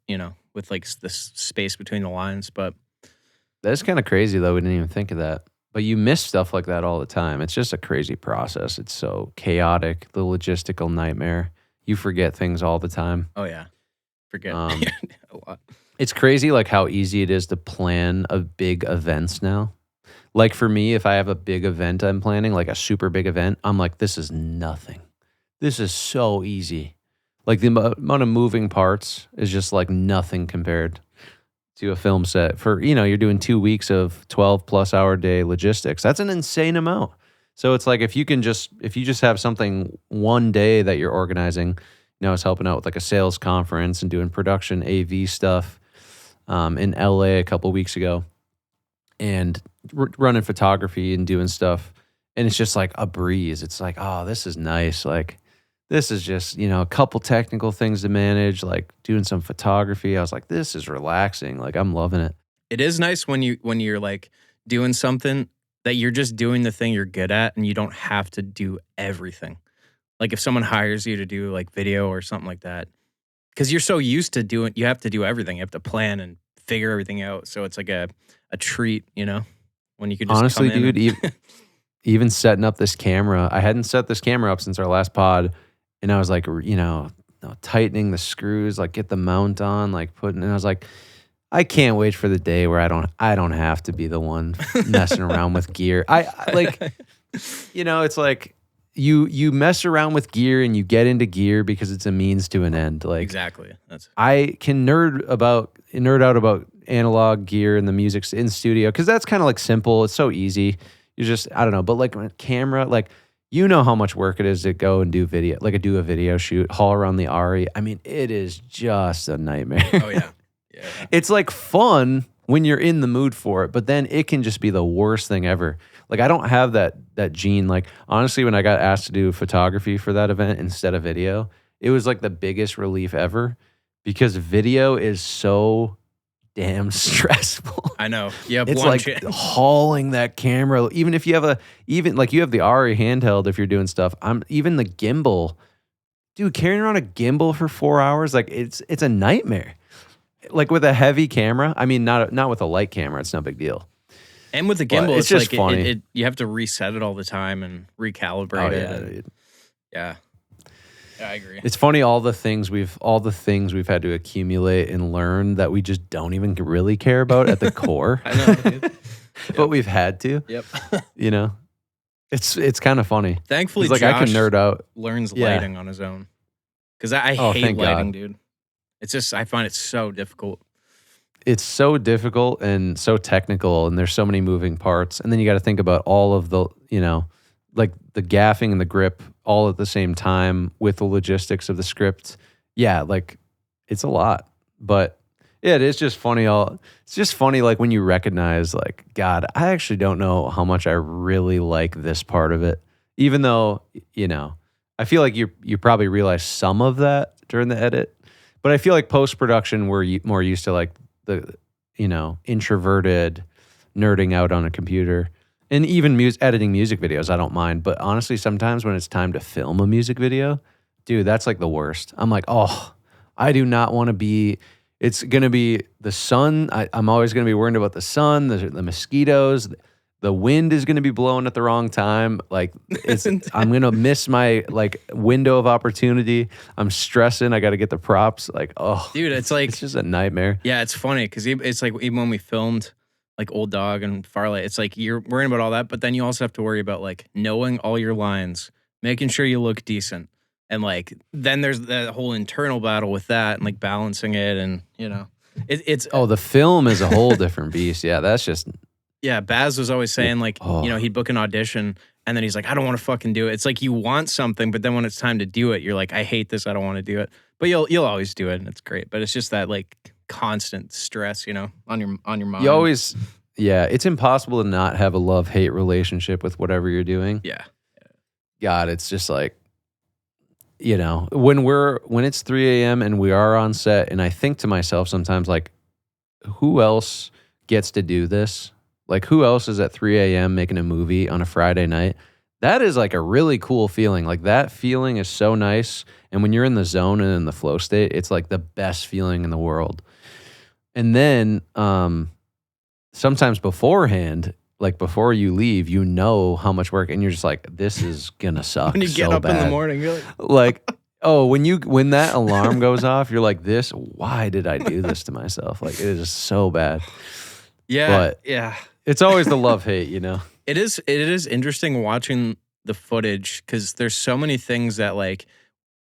with like this space between the lines, but that's kind of crazy though. We didn't even think of that. But you miss stuff like that all the time. It's just a crazy process. It's so chaotic, the logistical nightmare. You forget things all the time. Oh yeah, forget a lot. It's crazy like how easy it is to plan a big events now. Like for me, if I have a big event I'm planning, like a super big event, I'm like, this is nothing. This is so easy. Like the amount of moving parts is just like nothing compared to a film set. For, you're doing 2 weeks of 12 plus hour day logistics. That's an insane amount. So it's like if you just have something one day that you're organizing, I was helping out with like a sales conference and doing production AV stuff in LA a couple weeks ago, and running photography and doing stuff. And it's just like a breeze. It's like, oh, this is nice. Like this is just, a couple technical things to manage, like doing some photography. I was like, this is relaxing. Like I'm loving it. It is nice when you're like doing something that you're just doing the thing you're good at and you don't have to do everything. Like if someone hires you to do like video or something like that, because you're so used to doing, you have to do everything. You have to plan and figure everything out. So it's like a treat, when you could just honestly, come in dude, even setting up this camera, I hadn't set this camera up since our last pod, and I was like, tightening the screws, like get the mount on, like and I was like, I can't wait for the day where I don't have to be the one messing around with gear. I like, it's like you mess around with gear and you get into gear because it's a means to an end. Like exactly. I can nerd out about analog gear and the music in studio because that's kind of like simple. It's so easy. You just, I don't know, but like a camera, like how much work it is to go and do video, like do a video shoot, haul around the RE. I mean, it is just a nightmare. Oh yeah. Yeah. It's like fun when you're in the mood for it, but then it can just be the worst thing ever. Like I don't have that gene. Like honestly, when I got asked to do photography for that event instead of video, it was like the biggest relief ever because video is so damn stressful. I know. Yeah, it's like hauling that camera. Even if you have you have the RE handheld if you're doing stuff. Even the gimbal, dude. Carrying around a gimbal for 4 hours, like it's a nightmare. Like with a heavy camera, I mean, not with a light camera, it's no big deal. And with the gimbal, but it's just like funny. You have to reset it all the time and recalibrate it. Yeah, I agree. It's funny all the things we've had to accumulate and learn that we just don't even really care about at the core. I know, dude. But we've had to. Yep. It's kind of funny. Thankfully, like Josh I can nerd out. Learns lighting on his own because I hate lighting, dude. It's just, I find it so difficult. It's so difficult and so technical, and there's so many moving parts. And then you got to think about all of the, like the gaffing and the grip all at the same time with the logistics of the script. Yeah, like it's a lot. But yeah, it is just funny. It's just funny, like when you recognize, like, God, I actually don't know how much I really like this part of it. Even though, I feel like you probably realize some of that during the edit. But I feel like post-production, we're more used to like the, introverted nerding out on a computer. And even editing music videos, I don't mind. But honestly, sometimes when it's time to film a music video, Dude, that's like the worst. I'm like, oh, I do not want to be. It's gonna be the sun. I'm always gonna be worried about the sun, the mosquitoes. The wind is gonna be blowing at the wrong time. Like I'm gonna miss my like window of opportunity. I'm stressing. I got to get the props. Like, oh, dude, it's like it's just a nightmare. Yeah, it's funny because it's like even when we filmed like Old Dog and Farlight, it's like you're worrying about all that, but then you also have to worry about like knowing all your lines, making sure you look decent. And like then there's that whole internal battle with that and like balancing it and it's the film is a whole different beast. Yeah, that's just yeah, Baz was always saying like, he'd book an audition and then he's like, I don't want to fucking do it. It's like you want something, but then when it's time to do it, you're like, I hate this, I don't want to do it. But you'll always do it and it's great. But it's just that like constant stress, on your mind. You always it's impossible to not have a love-hate relationship with whatever you're doing. Yeah. God, it's just like when it's 3 a.m. and we are on set, and I think to myself sometimes, like, who else gets to do this? Like, who else is at 3 a.m. making a movie on a Friday night? That is like a really cool feeling. Like, that feeling is so nice. And when you're in the zone and in the flow state, it's like the best feeling in the world. And then sometimes beforehand, like before you leave, how much work, and you're just like, this is gonna suck. When you get up bad. in the morning, you're like, oh, when that alarm goes off, you're like, why did I do this to myself? Like, it is so bad. Yeah, but yeah. It's always the love-hate, It is interesting watching the footage because there's so many things that like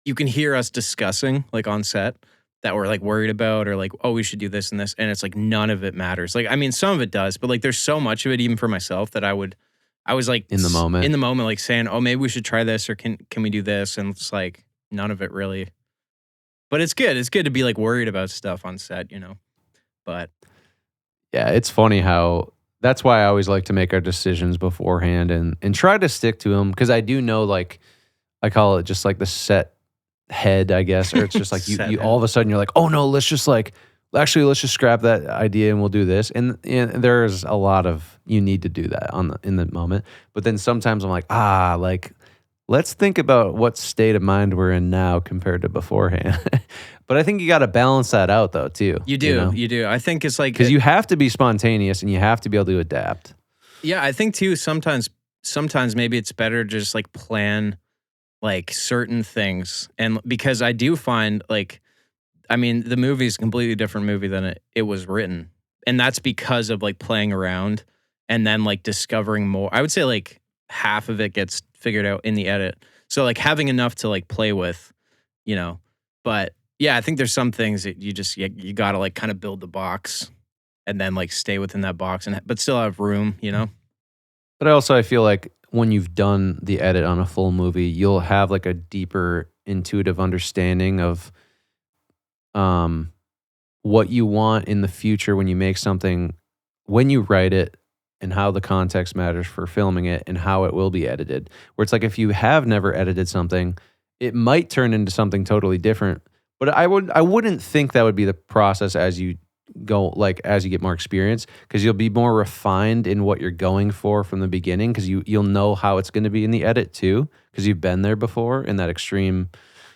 you can hear us discussing like on set that we're like worried about or like, oh, we should do this and this. And it's like none of it matters. Like, I mean, some of it does, but like there's so much of it even for myself that I was like in the moment, like saying, oh, maybe we should try this or can we do this? And it's like none of it really. But it's good. It's good to be like worried about stuff on set, But yeah, it's funny how that's why I always like to make our decisions beforehand and try to stick to them because I do know, like, I call it just like the set head, I guess, or it's just like you all of a sudden you're like, oh no, let's just scrap that idea and we'll do this. And there's a lot of you need to do that in the moment. But then sometimes I'm like, let's think about what state of mind we're in now compared to beforehand. But I think you got to balance that out though too. You do. I think it's like because you have to be spontaneous and you have to be able to adapt. Yeah, I think too. Sometimes maybe it's better to just like plan like certain things, and because I do find like, I mean, the movie is a completely different movie than it was written, and that's because of like playing around and then like discovering more. I would say like half of it gets figured out in the edit, so like having enough to like play with, But yeah, I think there's some things that you got to like kind of build the box and then like stay within that box but still have room, But I feel like when you've done the edit on a full movie, you'll have like a deeper intuitive understanding of what you want in the future when you make something, when you write it, and how the context matters for filming it and how it will be edited. Where it's like if you have never edited something, it might turn into something totally different. But I wouldn't think that would be the process as you go, like as you get more experience, because you'll be more refined in what you're going for from the beginning, because you'll know how it's going to be in the edit too, because you've been there before in that extreme.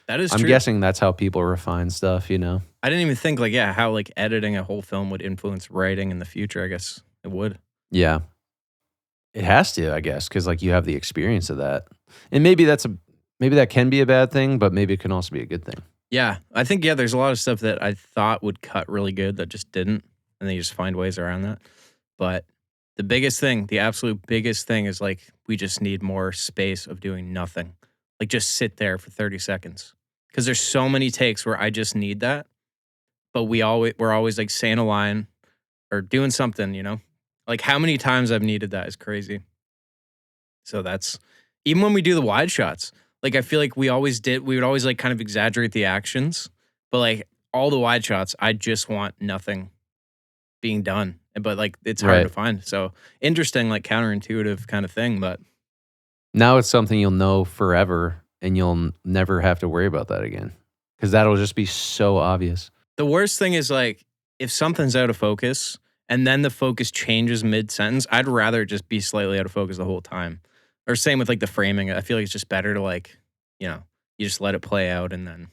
That is I'm true. guessing that's how people refine stuff, I didn't even think like, how like editing a whole film would influence writing in the future. I guess it would. Yeah. It has to, I guess, because like you have the experience of that. And maybe that can be a bad thing, but maybe it can also be a good thing. Yeah, I think, there's a lot of stuff that I thought would cut really good that just didn't, and then you just find ways around that. But the absolute biggest thing is like, we just need more space of doing nothing. Like just sit there for 30 seconds. Because there's so many takes where I just need that, but we're always like saying a line or doing something, Like how many times I've needed that is crazy. So that's, even when we do the wide shots, like I feel like we would always like kind of exaggerate the actions, but like all the wide shots, I just want nothing being done. But like it's hard to find. So interesting, like counterintuitive kind of thing. But now it's something you'll know forever and you'll never have to worry about that again. Because that'll just be so obvious. The worst thing is like if something's out of focus and then the focus changes mid-sentence, I'd rather just be slightly out of focus the whole time. Or same with like the framing. I feel like it's just better to like, you you just let it play out and then.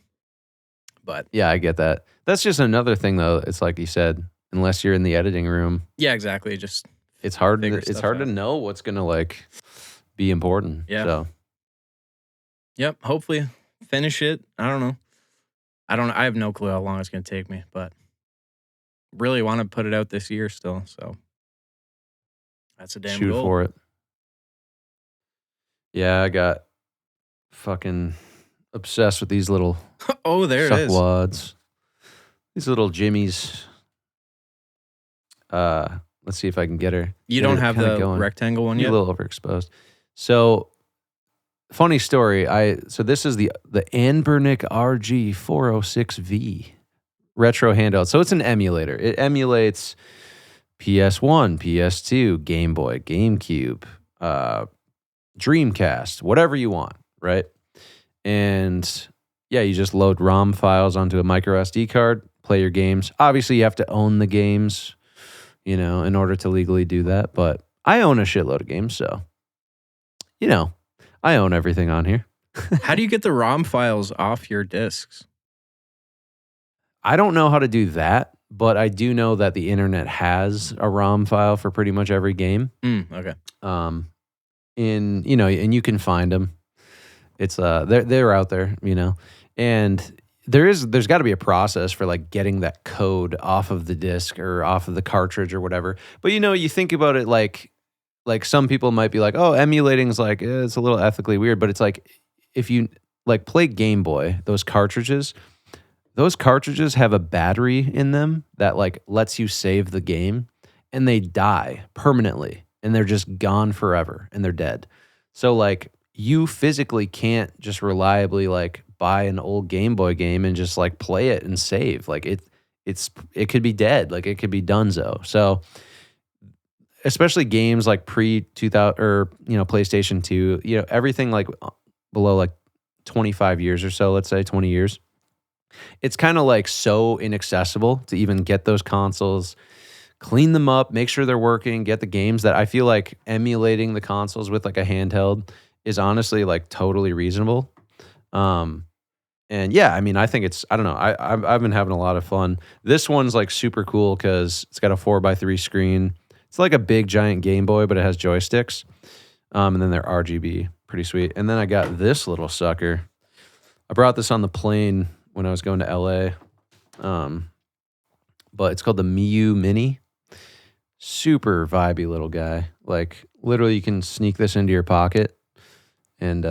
But Yeah, I get that. That's just another thing, though. It's like you said, unless you're in the editing room, yeah, exactly. Just it's hard. figure It's stuff hard to out. know what's gonna like be important. Yeah. So Yep. Hopefully finish it. I don't know. I have no clue how long it's gonna take me, but really want to put it out this year still. So that's a damn shoot goal. for it. Yeah, I got fucking obsessed with these little Oh, there it is. suckwads. These little jimmies. Let's see if I can get her. You get don't it have kinda the going. rectangle one You're yet? a little overexposed. So, funny story. So this is the Anbernic RG 406V retro handheld. So it's an emulator. It emulates PS1, PS2, Game Boy, GameCube, Dreamcast, whatever you want, right? And yeah, you just load ROM files onto a micro SD card, play your games. Obviously, you have to own the games, in order to legally do that. But I own a shitload of games, so I own everything on here. How do you get the ROM files off your discs? I don't know how to do that, but I do know that the internet has a ROM file for pretty much every game. Okay. And you can find them. It's they're out there, and there's got to be a process for like getting that code off of the disc or off of the cartridge or whatever. But you think about it like some people might be like, oh, emulating is like it's a little ethically weird, but it's like if you like play Game Boy, those cartridges have a battery in them that like lets you save the game, and they die permanently and they're just gone forever and they're dead. So like you physically can't just reliably like buy an old Game Boy game and just like play it and save. Like it could be dead, like it could be donezo. So especially games like pre 2000 or PlayStation 2, everything like below like 25 years or so, let's say 20 years. It's kind of like so inaccessible to even get those consoles, clean them up, make sure they're working, get the games that I feel like emulating the consoles with like a handheld is honestly like totally reasonable. And yeah, I mean, I think I don't know. I've been having a lot of fun. This one's like super cool because it's got a 4x3 screen. It's like a big giant Game Boy, but it has joysticks. And then they're RGB, pretty sweet. And then I got this little sucker. I brought this on the plane when I was going to LA. But it's called the Miu Mini. Super vibey little guy. Like literally you can sneak this into your pocket and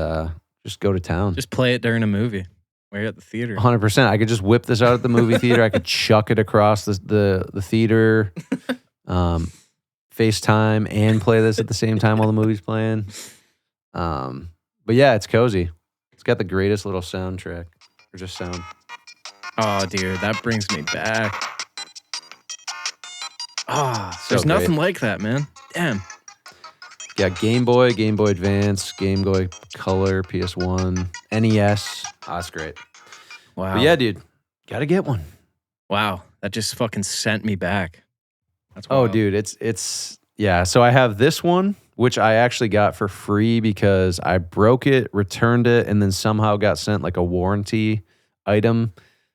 just go to town. Just play it during a movie while you're at the theater. 100%. I could just whip this out at the movie theater. I could chuck it across the theater, FaceTime, and play this at the same time while the movie's playing. But yeah, it's cozy. It's got the greatest little soundtrack. Or just sound. Oh, dude, that brings me back. So There's nothing great. like that, man. Damn. Yeah, Game Boy, Game Boy Advance, Game Boy Color, PS1, NES. That's great. Wow. But yeah, dude, gotta get one. Wow. That just fucking sent me back. That's Oh, wild. dude, it's yeah. So I have this one, which I actually got for free because I broke it, returned it, and then somehow got sent like a warranty item,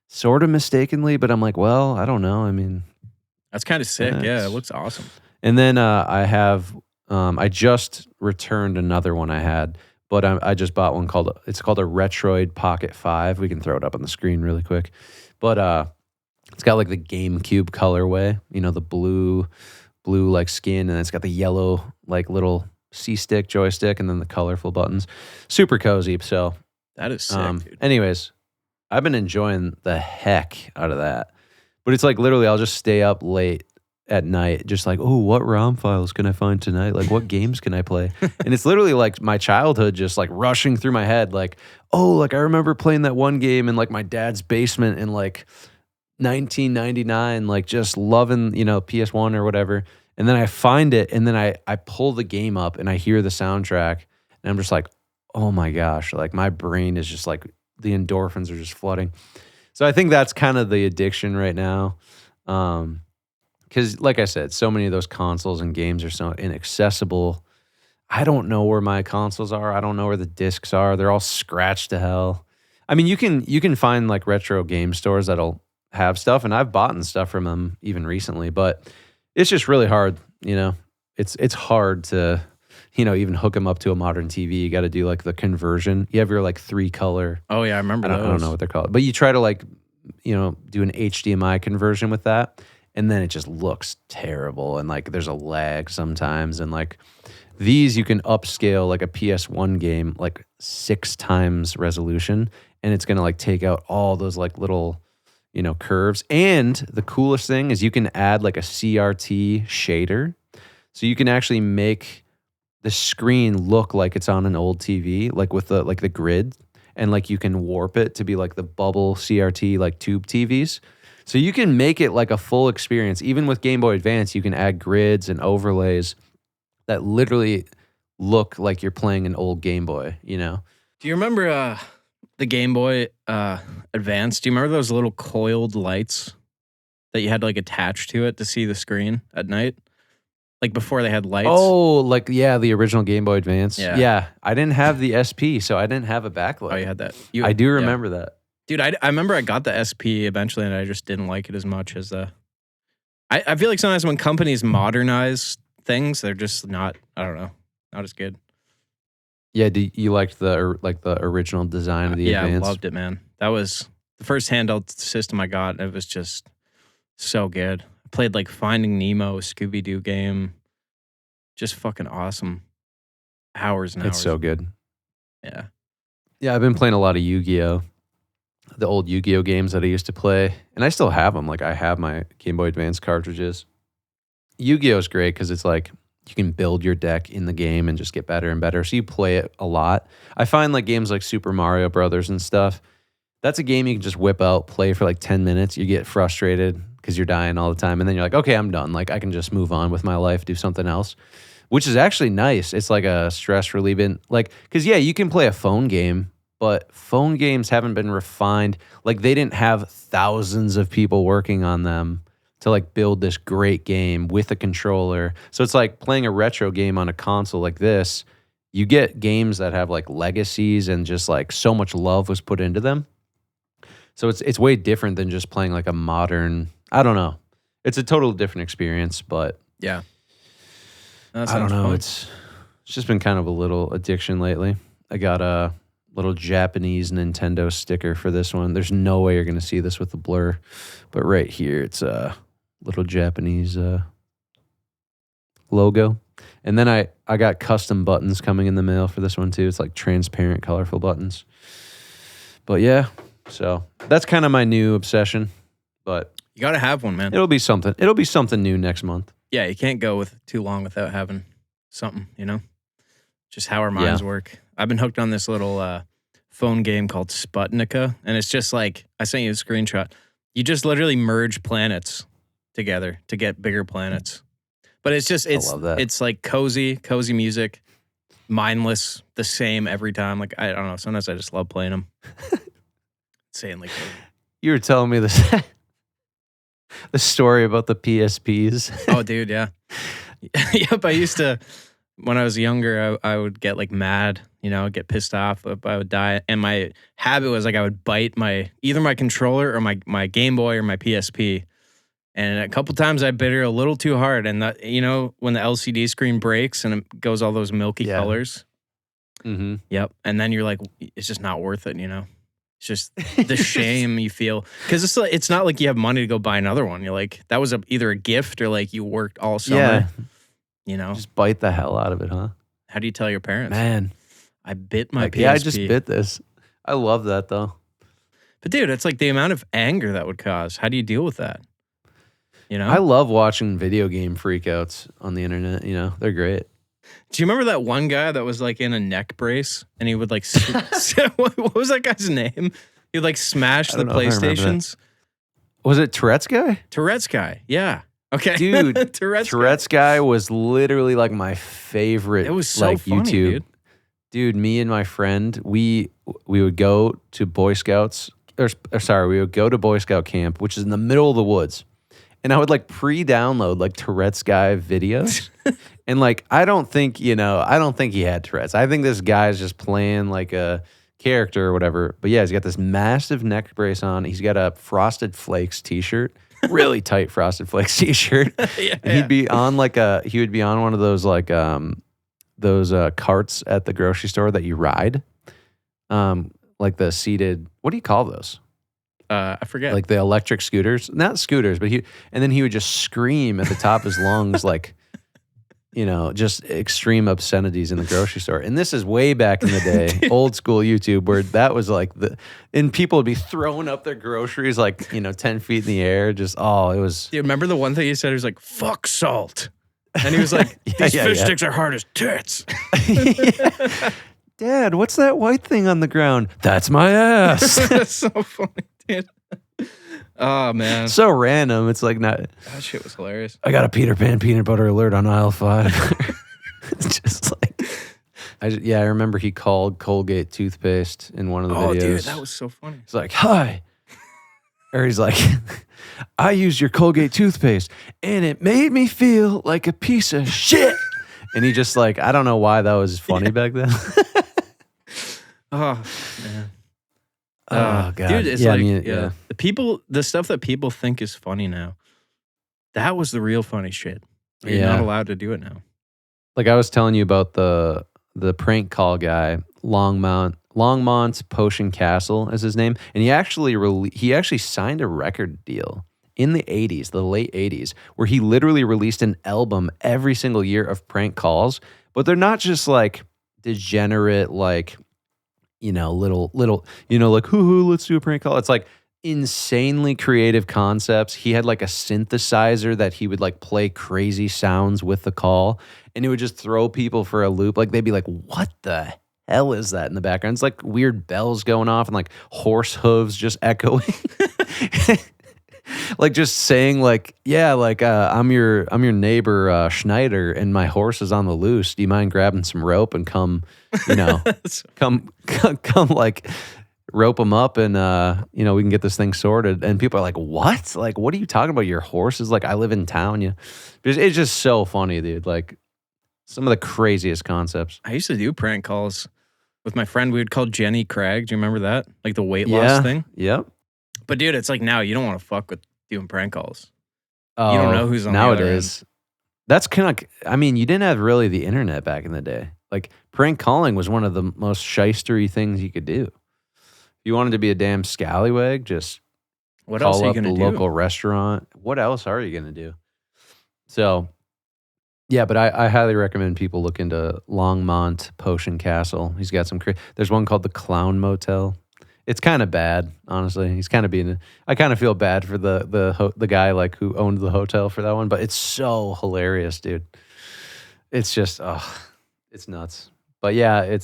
sort of mistakenly. But I'm like, well, I don't know. I mean, That's kind of sick. Yeah, it That's- looks awesome. and then I have I just returned another one I had, but I just bought one called a Retroid Pocket 5. We can throw it up on the screen really quick, but it's got like the GameCube colorway, the blue like skin, and it's got the yellow like little C-stick joystick, and then the colorful buttons. Super cozy. So, That is sick, dude. anyways, I've been enjoying the heck out of that. But it's like literally, I'll just stay up late at night, just like, oh, what ROM files can I find tonight? Like, what games can I play? And it's literally like my childhood just like rushing through my head. Like, oh, like I remember playing that one game in like my dad's basement in like 1999, like just loving, PS1 or whatever. And then I find it, and then I pull the game up and I hear the soundtrack, and I'm just like, oh my gosh, like my brain is just like the endorphins are just flooding. So I think that's kind of the addiction right now. Because like I said, so many of those consoles and games are so inaccessible. I don't know where my consoles are. I don't know where the discs are. They're all scratched to hell. I mean, you can find like retro game stores that'll have stuff, and I've bought stuff from them even recently, but it's just really hard, you know. It's hard to, you know, even hook them up to a modern TV. You got to do like the conversion. You have your like 3-color. Oh yeah, I remember those. I don't know what they're called, but you try to like, you know, do an HDMI conversion with that, and then it just looks terrible, and like there's a lag sometimes, and like these you can upscale like a PS1 game like 6 times resolution, and it's gonna like take out all those like little, you know, curves. And the coolest thing is you can add like a CRT shader, so you can actually make the screen look like it's on an old TV, like with the grid, and like you can warp it to be like the bubble CRT like tube TVs. So you can make it like a full experience. Even with Game Boy Advance, you can add grids and overlays that literally look like you're playing an old Game Boy, you know? Do you remember the Game Boy Advance? Do you remember those little coiled lights that you had like attached to it to see the screen at night? Like before they had lights? Oh, like, yeah, the original Game Boy Advance. Yeah. I didn't have the SP, so I didn't have a backlight. Oh, you had that. I do remember that. Dude, I remember I got the SP eventually, and I just didn't like it as much as the... I feel like sometimes when companies modernize things, they're just not, I don't know, not as good. Yeah, you liked the original design of the Advance? I loved it, man. That was the first handheld system I got, and it was just so good. I played like Finding Nemo, Scooby-Doo game. Just fucking awesome. Hours and hours. It's so good. Yeah. Yeah, I've been playing a lot of Yu-Gi-Oh! The old Yu-Gi-Oh! Games that I used to play. And I still have them. Like, I have my Game Boy Advance cartridges. Yu-Gi-Oh! Is great because it's like you can build your deck in the game and just get better and better. So you play it a lot. I find like games like Super Mario Brothers and stuff, that's a game you can just whip out, play for like 10 minutes. You get frustrated because you're dying all the time. And then you're like, okay, I'm done. Like, I can just move on with my life, do something else, which is actually nice. It's like a stress relieving. Like, because yeah, you can play a phone game, but phone games haven't been refined. Like, they didn't have thousands of people working on them to like build this great game with a controller. So it's like playing a retro game on a console like this. You get games that have like legacies and just like so much love was put into them. So it's way different than just playing like a modern, I don't know. It's a total different experience, but yeah. I don't know. Fun. It's just been kind of a little addiction lately. I got a little Japanese Nintendo sticker for this one. There's no way you're going to see this with the blur, but right here it's a little Japanese logo. And then I got custom buttons coming in the mail for this one too. It's like transparent, colorful buttons. But yeah, so that's kind of my new obsession. But you got to have one, man. It'll be something. It'll be something new next month. Yeah, you can't go with too long without having something, you know? Just how our minds work. I've been hooked on this little phone game called Sputnika, and it's just like, I sent you a screenshot. You just literally merge planets together to get bigger planets. But it's just, it's like cozy music, mindless, the same every time. Like, I don't know, sometimes I just love playing them. Insanely cool. You were telling me this, the story about the PSPs. Oh, dude, yeah. Yep, I used to, when I was younger, I would get like mad, you know, get pissed off if I would die. And my habit was like I would bite either my controller or my Game Boy or my PSP. And a couple times I bit her a little too hard. And that, you know, when the LCD screen breaks and it goes all those milky colors. Mm-hmm. Yep. And then you're like, it's just not worth it, you know? It's just the shame you feel. Because it's not like you have money to go buy another one. You're like, that was either a gift or like you worked all summer. Yeah. You know? Just bite the hell out of it, huh? How do you tell your parents? Man. I bit my PSP. Yeah, I just bit this. I love that, though. But dude, it's like the amount of anger that would cause. How do you deal with that? You know? I love watching video game freakouts on the internet. You know, they're great. Do you remember that one guy that was like in a neck brace and he would like, what was that guy's name? He'd like smash the PlayStations. Was it Tourette's guy? Tourette's guy, yeah. Okay. Dude, Tourette's guy was literally like my favorite. It was so like funny, YouTube. Dude, me and my friend, we would go to Boy Scouts, we would go to Boy Scout camp, which is in the middle of the woods. And I would like pre-download like Tourette's guy videos. And like, I don't think he had Tourette's. I think this guy's just playing like a character or whatever. But yeah, he's got this massive neck brace on. He's got a Frosted Flakes t-shirt, really tight Frosted Flakes t-shirt. And he'd be on he would be on one of those carts at the grocery store that you ride. Like the seated, what do you call those? I forget. Like the electric scooters, not scooters, but then he would just scream at the top of his lungs, like, just extreme obscenities in the grocery store. And this is way back in the day, old school YouTube, where that was like and people would be throwing up their groceries like, 10 feet in the air. Just, it was. Do you remember the one thing he said? He was like, fuck salt. And he was like, these fish sticks are hard as tits. Dad, what's that white thing on the ground? That's my ass. That's so funny, dude. Oh, man. So random. It's like not. That shit was hilarious. I got a Peter Pan peanut butter alert on aisle 5. It's just like. I remember he called Colgate toothpaste in one of the videos. Oh, dude, that was so funny. He's like, hi. Or he's like, I used your Colgate toothpaste and it made me feel like a piece of shit. And he just like, I don't know why that was funny back then. Oh, man. Oh, God. Dude, it's the stuff that people think is funny now, that was the real funny shit. You're not allowed to do it now. Like I was telling you about the prank call guy, Longmont Potion Castle is his name. And he actually signed a record deal in the 80s, the late 80s, where he literally released an album every single year of prank calls. But they're not just like degenerate, like, little, like, hoo, let's do a prank call. It's like insanely creative concepts. He had like a synthesizer that he would like play crazy sounds with the call, and it would just throw people for a loop. Like they'd be like, what the hell is that in the background? It's like weird bells going off and like horse hooves just echoing. Like just saying like, yeah, like I'm your neighbor Schneider, and my horse is on the loose. Do you mind grabbing some rope and come like rope him up and we can get this thing sorted. And people are like, what? Like, what are you talking about? Your horse is like, I live in town. It's just so funny, dude. Like some of the craziest concepts. I used to do prank calls with my friend. We would call Jenny Craig. Do you remember that? Like the weight loss thing? Yep. But dude, it's like now you don't want to fuck with doing prank calls. You don't know who's on nowadays. the other end. That's kind of, you didn't have really the internet back in the day. Like prank calling was one of the most shystery things you could do. If you wanted to be a damn scallywag, just what else are you call up gonna the do? local restaurant. What else are you going to do? So, yeah, but I highly recommend people look into Longmont Potion Castle. He's got some, there's one called the Clown Motel. It's kind of bad, honestly. He's kind of I kind of feel bad for the guy like who owned the hotel for that one, but it's so hilarious, dude. It's just, it's nuts. But yeah,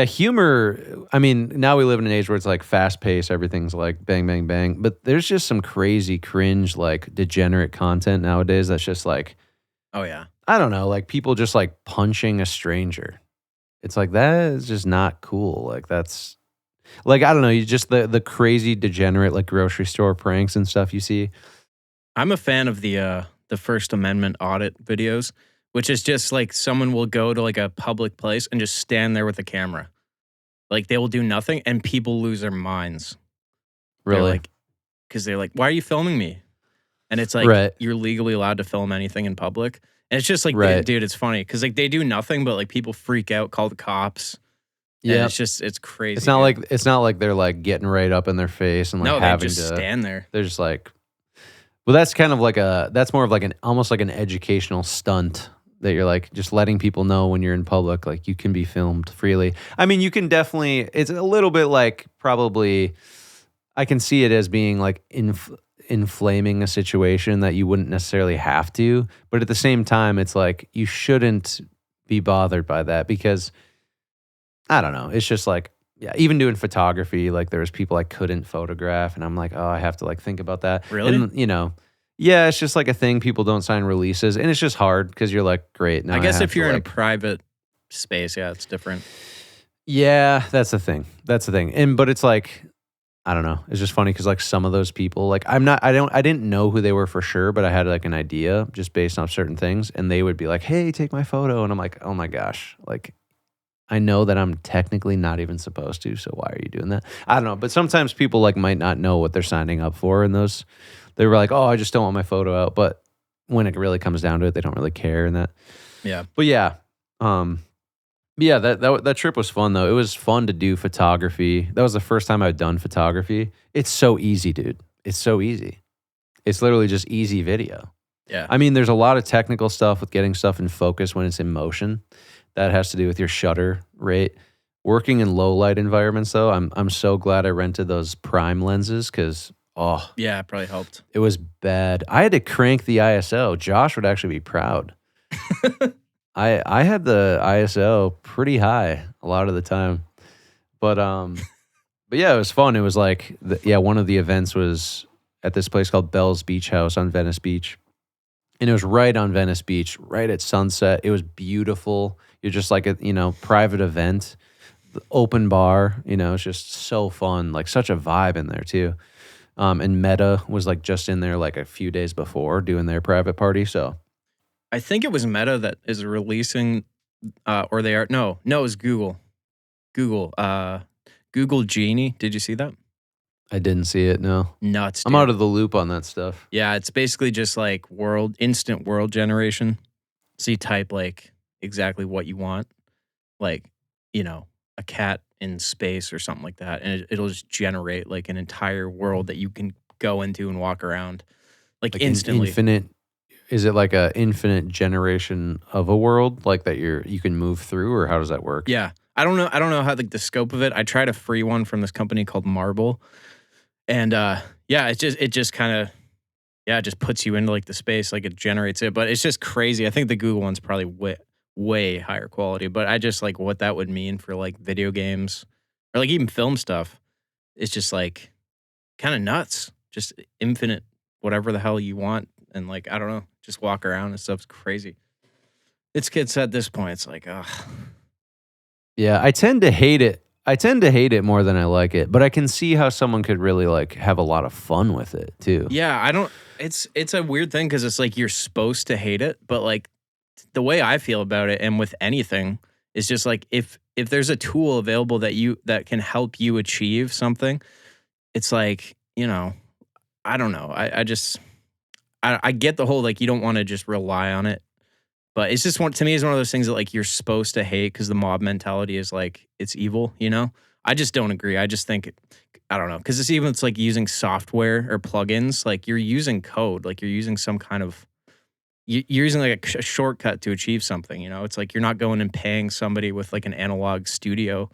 humor. Now we live in an age where it's like fast paced, everything's like bang, bang, bang. But there's just some crazy cringe, like degenerate content nowadays that's just like, oh yeah, I don't know, like people just like punching a stranger. It's like, that is just not cool. Like that's, like, I don't know, you just the crazy degenerate like grocery store pranks and stuff you see. I'm a fan of the First Amendment audit videos, which is just like someone will go to like a public place and just stand there with a camera. Like they will do nothing and people lose their minds. Really? Because they're like, why are you filming me? And it's like, you're legally allowed to film anything in public. And it's just like, dude, it's funny. Because like they do nothing, but like people freak out, call the cops. Yeah, it's crazy. It's not like they're like getting right up in their face and like having to stand there. They're just like, well, that's kind of like that's more of like almost like an educational stunt that you're like just letting people know when you're in public, like you can be filmed freely. You can definitely, it's a little bit like probably, I can see it as being like inflaming a situation that you wouldn't necessarily have to, but at the same time, it's like you shouldn't be bothered by that because I don't know. It's just like, yeah, even doing photography, like there was people I couldn't photograph and I'm like, oh, I have to like think about that. Really? And, yeah, it's just like a thing. People don't sign releases and it's just hard because you're like, great. Now I guess if you're in a private space, yeah, it's different. Yeah, that's the thing. But it's like, I don't know. It's just funny because like some of those people, like I didn't know who they were for sure, but I had like an idea just based on certain things and they would be like, hey, take my photo. And I'm like, oh my gosh, like, I know that I'm technically not even supposed to, so why are you doing that? I don't know, but sometimes people like might not know what they're signing up for, and those they were like, "Oh, I just don't want my photo out," but when it really comes down to it, they don't really care and that. Yeah. But yeah, um, yeah, that trip was fun though. It was fun to do photography. That was the first time I'd done photography. It's so easy, dude. It's so easy. It's literally just easy video. Yeah. I mean, there's a lot of technical stuff with getting stuff in focus when it's in motion. That has to do with your shutter rate. Working in low light environments, though, I'm so glad I rented those prime lenses because Yeah, it probably helped. it was bad. I had to crank the ISO. Josh would actually be proud. I had the ISO pretty high a lot of the time, but yeah, it was fun. It was like one of the events was at this place called Bell's Beach House on Venice Beach. And it was right on Venice Beach, right at sunset. It was beautiful. You're just like a, private event, the open bar, it's just so fun. Like such a vibe in there too. And Meta was like just in there like a few days before doing their private party. So I think it was Meta that is releasing, or they are, no, it was Google. Google Genie. Did you see that? I didn't see it. No, Nuts, I'm dude. out of the loop on that stuff. Yeah, it's basically just like instant world generation. So you type like exactly what you want, like, a cat in space or something like that. And it'll just generate like an entire world that you can go into and walk around like Like instantly. infinite. Is it like a infinite generation of a world like that you can move through, or how does that work? Yeah. I don't know how like the scope of it. I tried a free one from this company called Marble. And yeah, it just kind of it just puts you into like the space, like it generates it. But it's just crazy. I think the Google one's probably way higher quality. But I just like what that would mean for like video games or like even film stuff. It's just like kind of nuts. Just infinite whatever the hell you want. And like, I don't know, just walk around and stuff's crazy. It's at this point, it's like, ugh. Yeah, I tend to hate it. I tend to hate it more than I like it, but I can see how someone could really like have a lot of fun with it too. Yeah, I don't. It's a weird thing because it's like you're supposed to hate it, but like the way I feel about it, and with anything, is just like if there's a tool available that can help you achieve something, it's like I don't know. I get the whole like you don't want to just rely on it, but it's just to me is one of those things that like you're supposed to hate because the mob mentality is like it's evil. I just don't agree. I just think I don't know because it's like using software or plugins. Like you're using code. Like you're using some kind of you're using like a shortcut to achieve something. It's like you're not going and paying somebody with like an analog studio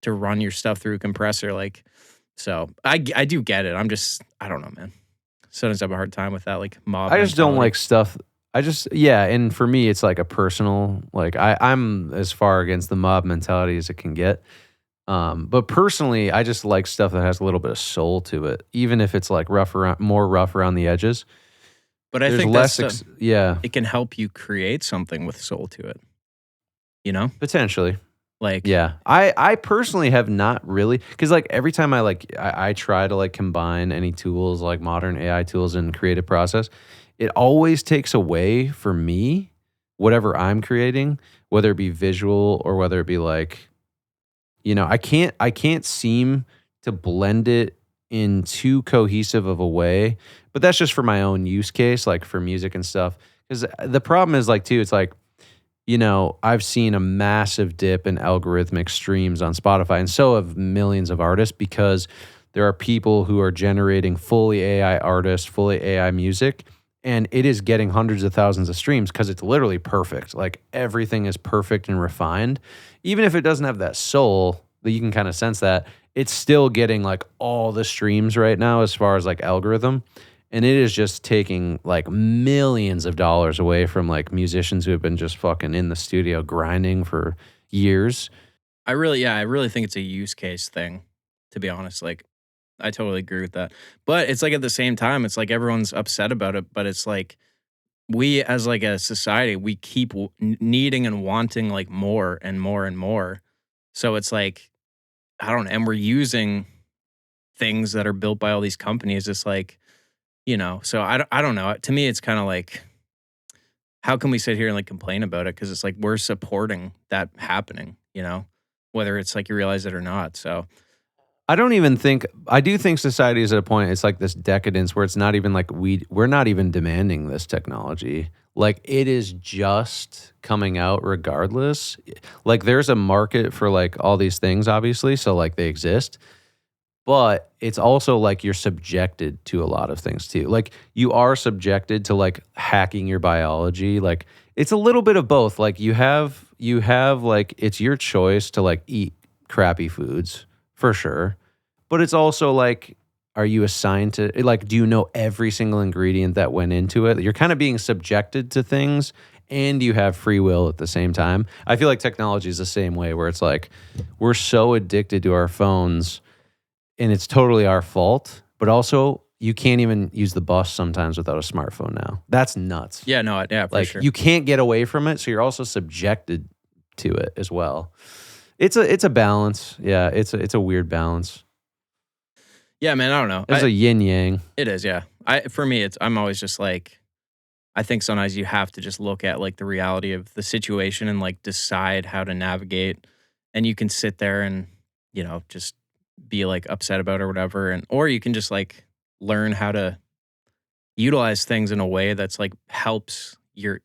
to run your stuff through a compressor. Like so, I do get it. I don't know, man. Sometimes I have a hard time with that like mob. I just don't mentality. like stuff. And for me, it's like a personal. Like I'm as far against the mob mentality as it can get. But personally, I just like stuff that has a little bit of soul to it, even if it's like more rough around the edges. But I There's think less, that's it can help you create something with soul to it. potentially. Like Yeah, I personally have not really because like every time I try to like combine any tools like modern AI tools in creative process, it always takes away for me whatever I'm creating, whether it be visual or whether it be like I can't seem to blend it in too cohesive of a way, but that's just for my own use case, like for music and stuff. Because the problem is like too, it's like I've seen a massive dip in algorithmic streams on Spotify, and so have millions of artists because there are people who are generating fully AI artists, fully AI music, and it is getting hundreds of thousands of streams because it's literally perfect. Like everything is perfect and refined. Even if it doesn't have that soul, that you can kind of sense that, it's still getting like all the streams right now as far as like algorithm. And it is just taking like millions of dollars away from like musicians who have been just fucking in the studio grinding for years. I really think it's a use case thing, to be honest. Like I totally agree with that. But it's like at the same time, it's like everyone's upset about it, but it's like we as like a society, we keep needing and wanting like more and more and more. So it's like I don't know, and we're using things that are built by all these companies. It's like, so I don't know. To me, it's kind of like, how can we sit here and like complain about it? Because it's like we're supporting that happening, whether it's like you realize it or not. So I do think society is at a point, it's like this decadence where it's not even like we're not even demanding this technology. Like it is just coming out regardless. Like there's a market for like all these things, obviously. So like they exist, but it's also like you're subjected to a lot of things too. Like you are subjected to like hacking your biology. Like it's a little bit of both. Like you have like it's your choice to like eat crappy foods for sure. But it's also like, are you assigned to like do you know every single ingredient that went into it? You're kind of being subjected to things and you have free will at the same time. I feel like technology is the same way where it's like we're so addicted to our phones and it's totally our fault, but also you can't even use the bus sometimes without a smartphone now. That's nuts. yeah, no, yeah, for Like sure. you can't get away from it, so you're also subjected to it as well. It's a balance. Yeah, it's a weird balance. Yeah, man, I don't know. There's a yin yang. It is, yeah. For me, I'm always just like, I think sometimes you have to just look at like the reality of the situation and like decide how to navigate. And you can sit there and, just be like upset about it or whatever. Or you can just like learn how to utilize things in a way that's like helps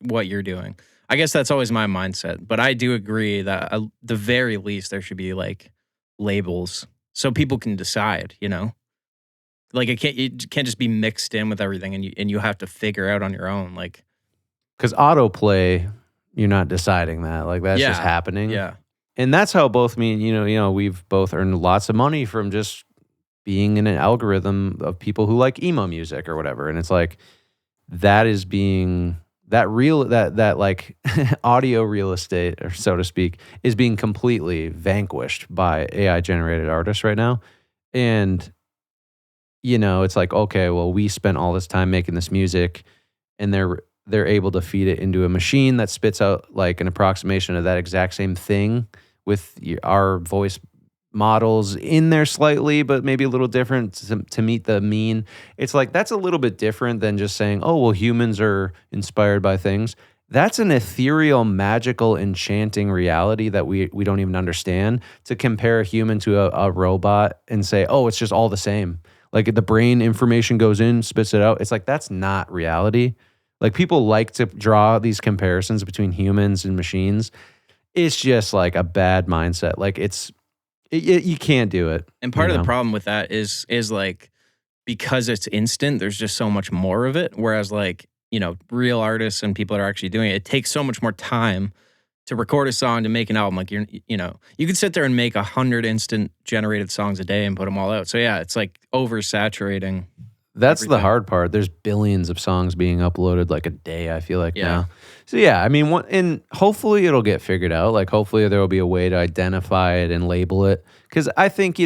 what you're doing. I guess that's always my mindset. But I do agree that at the very least there should be like labels so people can decide. Like it can't just be mixed in with everything, and you have to figure out on your own. Like, Because autoplay, you're not deciding that. Like that's just yeah, happening. yeah, And that's how both me and we've both earned lots of money from just being in an algorithm of people who like emo music or whatever. And it's like that is being that like audio real estate, or so to speak, is being completely vanquished by AI generated artists right now. And it's like, okay, well, we spent all this time making this music and they're able to feed it into a machine that spits out like an approximation of that exact same thing with our voice models in there slightly, but maybe a little different to meet the mean. It's like that's a little bit different than just saying, oh, well, humans are inspired by things. That's an ethereal, magical, enchanting reality that we don't even understand. To compare a human to a robot and say, oh, it's just all the same. Like the brain information goes in, spits it out. It's like that's not reality. Like people like to draw these comparisons between humans and machines. It's just like a bad mindset. Like you can't do it. and part of the problem with that is like because it's instant, there's just so much more of it. Whereas like real artists and people that are actually doing it, it takes so much more time to record a song, to make an album. Like you could sit there and make 100 instant generated songs a day and put them all out. So yeah, it's like oversaturating. That's everything. the hard part. There's billions of songs being uploaded like a day, I feel like Yeah. now. So yeah, I mean, and hopefully it'll get figured out. Like hopefully there will be a way to identify it and label it. Because I think,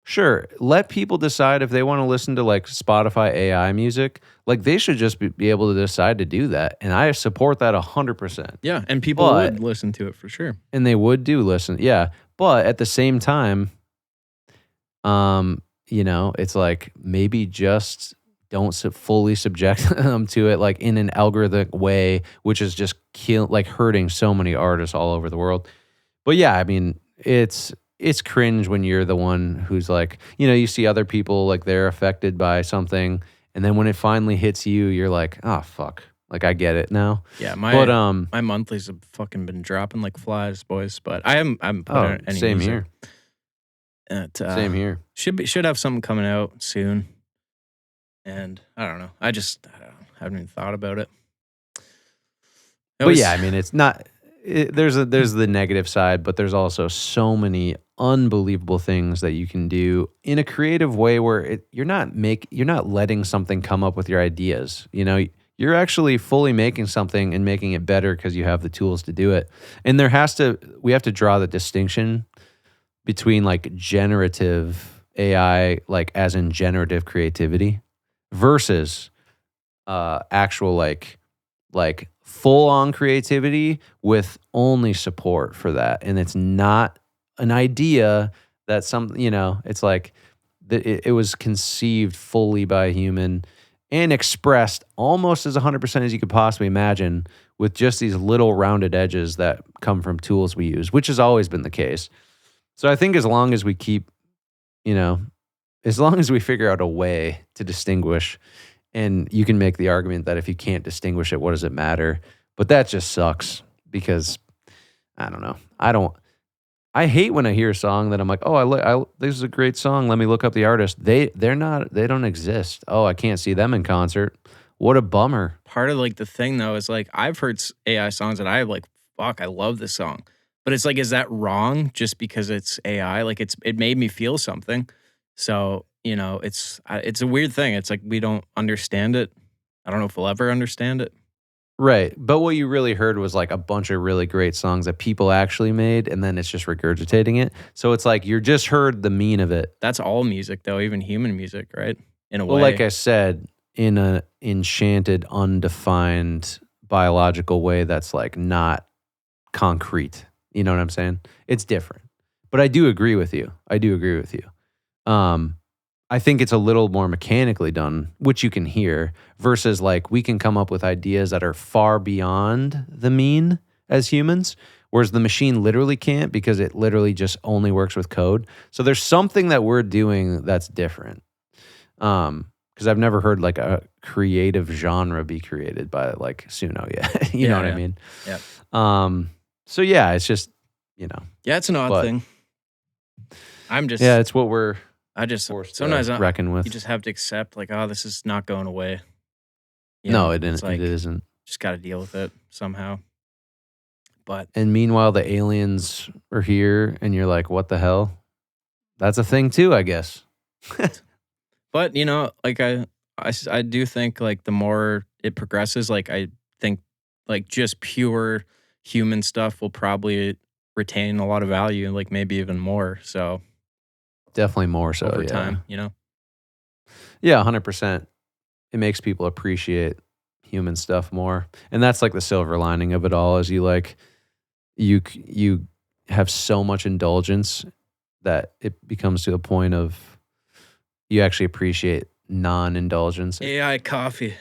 sure, let people decide if they want to listen to like Spotify AI music. Like they should just be able to decide to do that. And I support that 100%. Yeah, and people would listen to it for sure. And they would do listen. Yeah. But at the same time, it's like maybe just don't fully subject them to it like in an algorithmic way, which is just hurting so many artists all over the world. But yeah, I mean, it's cringe when you're the one who's like, you see other people like they're affected by something, and then when it finally hits you, you're like, oh fuck, like I get it now. Yeah, my monthlies have fucking been dropping like flies, boys. But I'm putting out any same music. here. Same here. Should have something coming out soon. And I don't know. I haven't even thought about it. Yeah, I mean, it's not. There's the negative side, but there's also so many unbelievable things that you can do in a creative way where you're not letting something come up with your ideas. You're actually fully making something and making it better because you have the tools to do it. And we have to draw the distinction between like generative AI, like as in generative creativity, versus actual like full on creativity with only support for that. And it's not an idea that it's like it was conceived fully by a human and expressed almost as 100% as you could possibly imagine with just these little rounded edges that come from tools we use, which has always been the case. So I think as long as we keep, you know, as long as we figure out a way to distinguish, and you can make the argument that if you can't distinguish it, what does it matter? But that just sucks because I don't know. I hate when I hear a song that I'm like, oh, this is a great song. Let me look up the artist. They don't exist. Oh, I can't see them in concert. What a bummer. Part of like the thing though is like I've heard AI songs that I like, fuck, I love this song. But it's like, is that wrong just because it's AI? Like it made me feel something. So, you know, it's a weird thing. It's like we don't understand it. I don't know if we'll ever understand it. Right. But what you really heard was like a bunch of really great songs that people actually made, and then it's just regurgitating it. So it's like you just heard the mean of it. That's all music though, even human music, right? In a way. Well, like I said, in a enchanted, undefined biological way that's like not concrete. You know what I'm saying? It's different. But I do agree with you. I think it's a little more mechanically done, which you can hear, versus like we can come up with ideas that are far beyond the mean as humans, whereas the machine literally can't because it literally just only works with code. So there's something that we're doing that's different. Because I've never heard like a creative genre be created by like Suno yet. you know what I mean? Yeah. So yeah, it's just, you know. Yeah, it's an odd thing. It's what we're sometimes reckon with. You just have to accept like, oh, this is not going away. No, it isn't. Like, it isn't. Just got to deal with it somehow. And meanwhile, the aliens are here, and you're like, what the hell? That's a thing too, I guess. But you know, like I do think like the more it progresses, like I think like just pure human stuff will probably retain a lot of value and like maybe even more. So definitely more so over time, you know. Yeah, 100%. It makes people appreciate human stuff more, and that's like the silver lining of it all. Is you like you have so much indulgence that it becomes to a point of you actually appreciate non-indulgence. AI coffee.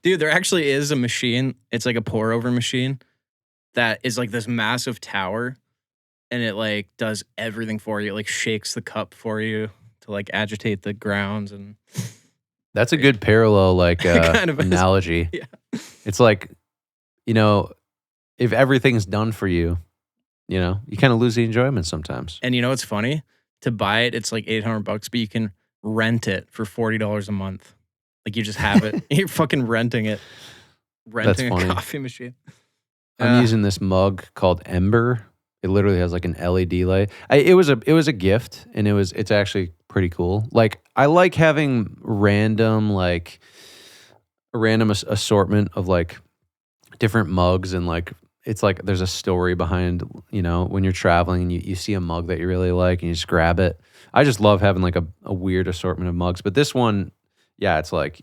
Dude, there actually is a machine. It's like a pour over machine that is like this massive tower, and it like does everything for you. It like shakes the cup for you to like agitate the grounds. And that's a good parallel like kind of analogy. Yeah. It's like, you know, if everything's done for you, you know, you kind of lose the enjoyment sometimes. And you know what's funny? To buy it, it's like $800, but you can rent it for $40 a month. Like you just have it. You're fucking renting it. Renting a coffee machine. I'm using this mug called Ember. It literally has like an LED light. It was a gift, and it's actually pretty cool. Like I like having a random assortment of like different mugs, and like it's like there's a story behind, you know, when you're traveling and you see a mug that you really like and you just grab it. I just love having like a weird assortment of mugs. But this one, yeah, it's like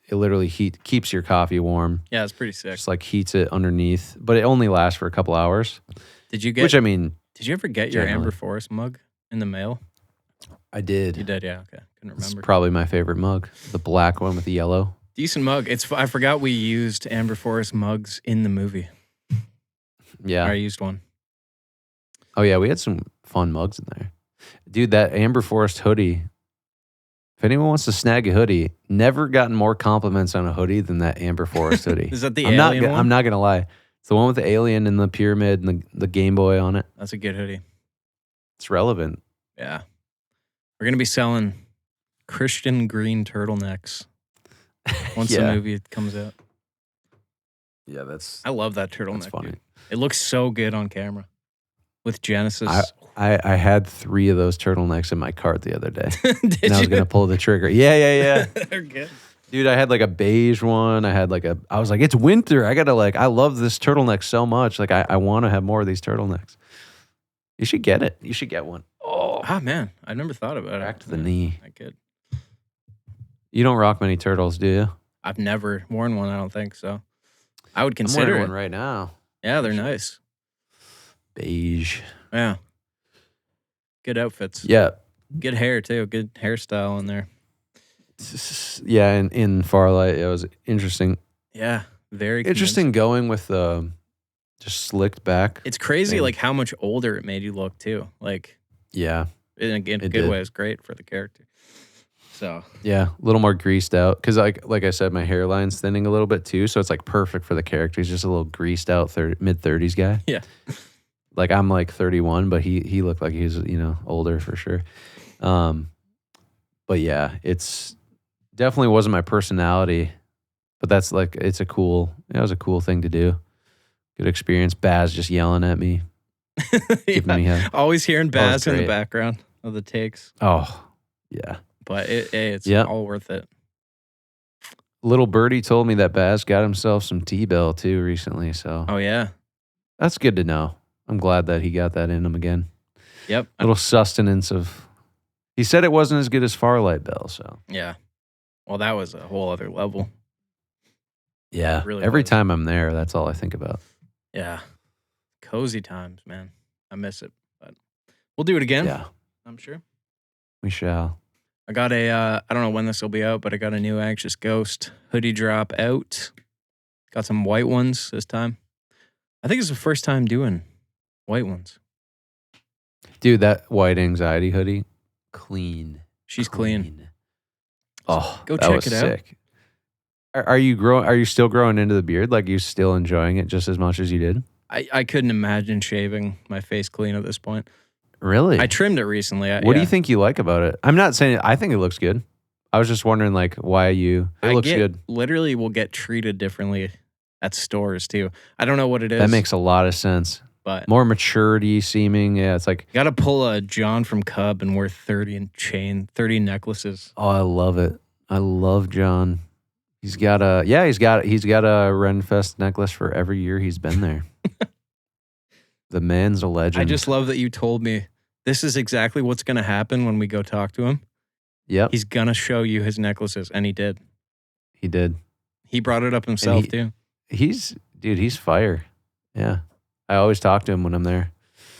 it literally keeps your coffee warm. Yeah, it's pretty sick. Just like heats it underneath, but it only lasts for a couple hours. Did you ever get your Amber Forest mug in the mail? I did. You did, yeah. Okay, couldn't remember. It's probably my favorite mug, the black one with the yellow. Decent mug. I forgot we used Amber Forest mugs in the movie. Yeah, I used one. Oh yeah, we had some fun mugs in there, dude. That Amber Forest hoodie. If anyone wants to snag a hoodie, never gotten more compliments on a hoodie than that Amber Forest hoodie. Is that the alien one? I'm not gonna lie. It's the one with the alien and the pyramid and the Game Boy on it. That's a good hoodie. It's relevant. Yeah. We're going to be selling Christian green turtlenecks once the movie comes out. Yeah, I love that turtleneck. That's funny. Dude. It looks so good on camera with Genesis. I had 3 of those turtlenecks in my cart the other day. Did and I was going to pull the trigger. Yeah. They're good. Dude, I had like a beige one. I was like, it's winter. I love this turtleneck so much. Like, I want to have more of these turtlenecks. You should get it. You should get one. Oh, man. I never thought about it. Back to the knee. I could. You don't rock many turtles, do you? I've never worn one. I don't think so. I would consider I'm wearing one right now. Yeah, they're nice. Beige. Yeah. Good outfits. Yeah. Good hair, too. Good hairstyle in there. Yeah, in Farlight, it was interesting. Yeah, very Interesting going with just slicked back. It's crazy, thing. like how much older it made you look too. Like, Yeah, in a good did. way, it's great for the character. So yeah, a little more greased out because like I said, my hairline's thinning a little bit too, so it's like perfect for the character. He's just a little greased out mid-30s guy. yeah, Like I'm like 31, but he looked like he's older for sure. But yeah, it's definitely wasn't my personality, but that's like it was a cool thing to do. Good experience. Baz just yelling at me, giving me hell. always hearing Baz in the great. background of the takes. Oh, yeah. But it's all worth it. Little birdie told me that Baz got himself some T-Bell too recently, so Oh yeah, that's good to know. I'm glad that he got that in him again. yep. Little sustenance of. He said it wasn't as good as Farlight Bell, so Yeah. Well, that was a whole other level. yeah. Really Every was. time I'm there, that's all I think about. Yeah. Cozy times, man. I miss it. But we'll do it again. Yeah, I'm sure. we shall. I got a, I don't know when this will be out, but I got a new Anxious Ghost hoodie drop out. Got some white ones this time. I think it's the first time doing white ones. Dude, that white anxiety hoodie, clean. She's clean. Oh, Go that check was it out. sick. Are you growing? Are you still growing into the beard? Like you still enjoying it just as much as you did? I couldn't imagine shaving my face clean at this point. Really? I trimmed it recently. What do you think you like about it? I'm not saying I think it looks good. I was just wondering, like, why you? It looks good. Literally, will get treated differently at stores too. I don't know what it is. That makes a lot of sense. but More maturity seeming. Yeah, it's like, got to pull a John from Cub and wear 30 necklaces. oh, I love it. I love John. He's got a Renfest necklace for every year he's been there. The man's a legend. I just love that you told me this is exactly what's going to happen when we go talk to him. Yep. He's going to show you his necklaces, and he did. He did. He brought it up himself too. He's fire. Yeah. I always talk to him when I'm there.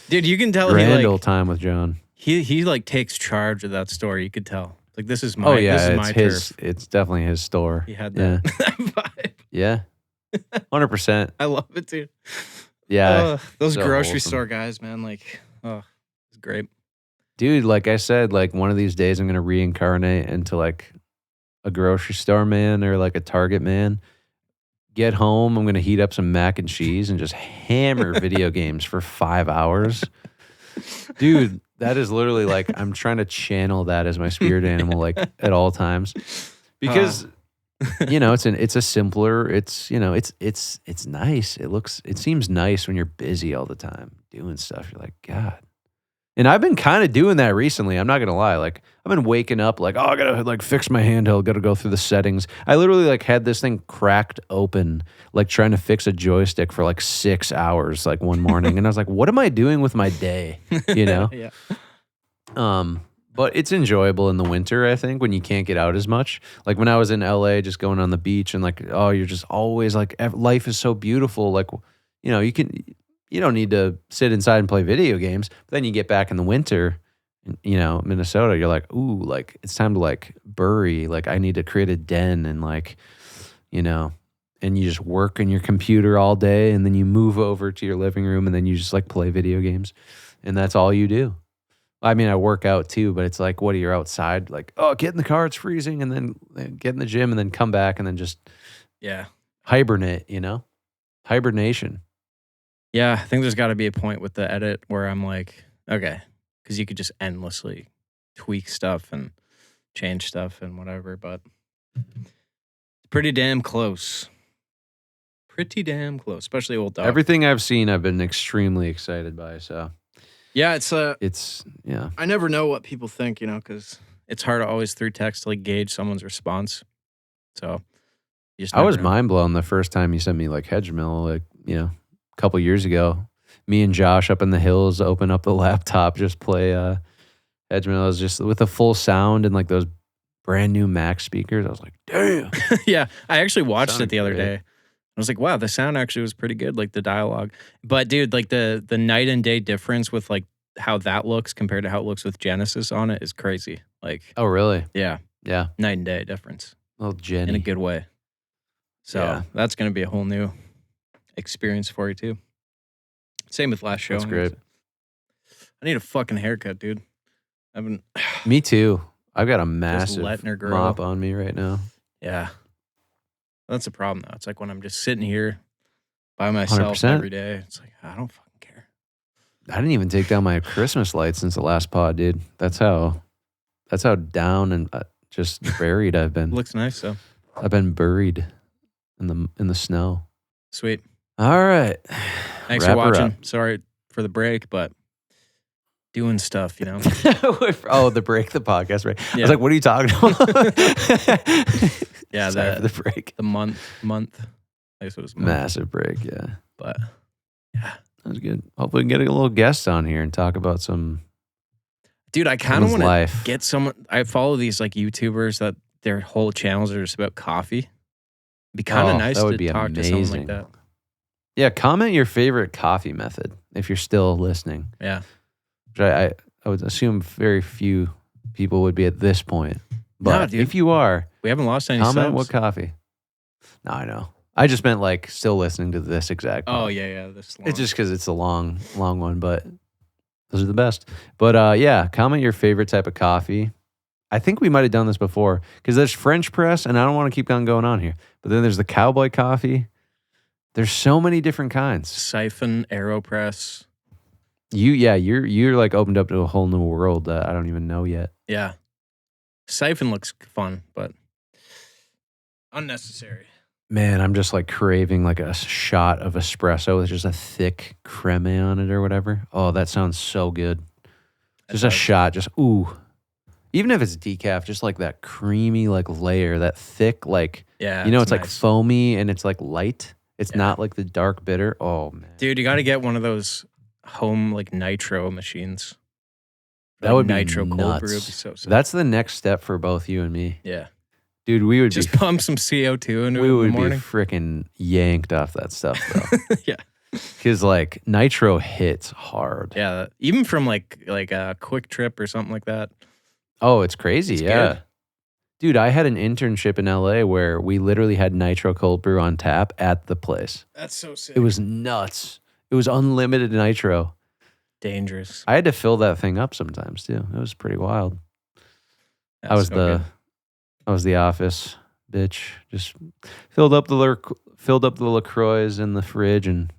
Dude, you can tell Grand old time with John. he like takes charge of that store. You could tell. Like this is my it's turf. it's definitely his store. He had that, that vibe. Yeah. 100%. I love it, dude. Yeah. Those so grocery wholesome. store guys, man. Like, it's great. Dude, like I said, like one of these days I'm gonna reincarnate into like a grocery store man or like a Target man. Get home, I'm gonna heat up some mac and cheese and just hammer video games for 5 hours. Dude, that is literally like I'm trying to channel that as my spirit animal, like at all times, because it's a simpler. It's it's nice. It seems nice when you're busy all the time doing stuff. You're like, God. And I've been kind of doing that recently. I'm not gonna lie. Like I've been waking up like, oh, I gotta like fix my handheld. Gotta go through the settings. I literally like had this thing cracked open, like trying to fix a joystick for like 6 hours, like one morning. And I was like, what am I doing with my day? You know? Yeah. But it's enjoyable in the winter. I think when you can't get out as much. Like when I was in LA, just going on the beach and like, oh, you're just always like, life is so beautiful. Like, you don't need to sit inside and play video games. But then you get back in the winter, Minnesota, you're like, ooh, like it's time to like bury. Like I need to create a den and like, and you just work on your computer all day and then you move over to your living room and then you just like play video games. And that's all you do. I mean, I work out too, but it's like, what are you outside? Like, oh, get in the car, it's freezing. And then get in the gym and then come back and then just hibernate, hibernation. Yeah, I think there's got to be a point with the edit where I'm like, okay, because you could just endlessly tweak stuff and change stuff and whatever, but it's pretty damn close. Pretty damn close, especially old dog. Everything I've seen, I've been extremely excited by. So yeah, I never know what people think, because it's hard always through text to like gauge someone's response. So I was mind blown the first time you sent me like Hedgemill, like a couple years ago. Me and Josh up in the hills open up the laptop, just play Hedgemill. I was just with a full sound and like those brand new Mac speakers. I was like, damn. Yeah, I actually watched it the other great. day. I was like, wow, the sound actually was pretty good, like the dialogue. But dude, like the night and day difference with like how that looks compared to how it looks with Genesis on it is crazy. Like, Oh, really? yeah. Yeah. Night and day difference. Little Jenny. In a good way. So Yeah. that's going to be a whole new experience for you too. Same with last show. That's great. I need a fucking haircut, dude. I've been Me too. I've got a massive letting her grow. mop on me right now. Yeah. That's the problem though. It's like when I'm just sitting here by myself 100%. every day, it's like I don't fucking care. I didn't even take down my Christmas lights since the last pod, dude. That's how down and just buried I've been. Looks nice though. I've been buried in the snow. Sweet. All right. Thanks Wrap for her watching. up. Sorry for the break, but doing stuff, you know. Oh, the break, the podcast break. I Yeah. was like, what are you talking about? Yeah, Sorry for the break. The month. I guess it was month. Massive break, yeah. But yeah. That was good. Hopefully we can get a little guest on here and talk about some Dude, I kind of want to life. get someone. I follow these like YouTubers that their whole channels are just about coffee. It'd be kind of nice that would to be talk to someone like amazing. that. Yeah, comment your favorite coffee method if you're still listening. Yeah. Which I would assume very few people would be at this point. But dude. if you are, We haven't lost any comment subs. what coffee. No, I know. I just meant like still listening to this exact pod. Oh, yeah. This long. It's just because it's a long one, but those are the best. But yeah, comment your favorite type of coffee. I think we might have done this before because there's French press, and I don't want to keep on going on here. But then there's the cowboy coffee. There's so many different kinds. Siphon, AeroPress. You're like opened up to a whole new world that I don't even know yet. Yeah. Siphon looks fun, but unnecessary. Man, I'm just like craving like a shot of espresso with just a thick creme on it or whatever. Oh, that sounds so good. Just a shot, just ooh. Even if it's decaf, just like that creamy like layer, that thick like, Yeah. it's like nice. foamy and it's like light. It's Yeah. not like the dark bitter. Oh man, Dude, you got to get one of those home like nitro machines. that would be nitro cold nuts. brew. Would be so sick. That's the next step for both you and me, Yeah. dude. We would Just be pump some CO2 into we it in would the be morning. freaking yanked off that stuff though. Yeah. Because like nitro hits hard. Yeah. Even from like a Quick Trip or something like that. Oh, it's crazy. It's yeah. good. Dude, I had an internship in LA where we literally had nitro cold brew on tap at the place. That's so sick. It was nuts. It was unlimited nitro. dangerous. I had to fill that thing up sometimes too. It was pretty wild. That's I was so good. the office bitch. Just filled up the LaCroix in the fridge and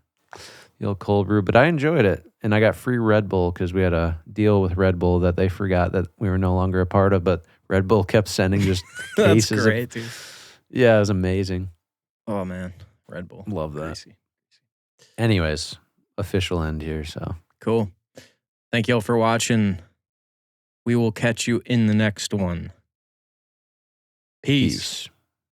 the old cold brew. But I enjoyed it, and I got free Red Bull because we had a deal with Red Bull that they forgot that we were no longer a part of. But Red Bull kept sending just That's cases. great, dude. Yeah, it was amazing. Oh man, Red Bull. Love that. Crazy. Anyways, official end here. So Cool. Thank you all for watching. We will catch you in the next one. Peace. peace.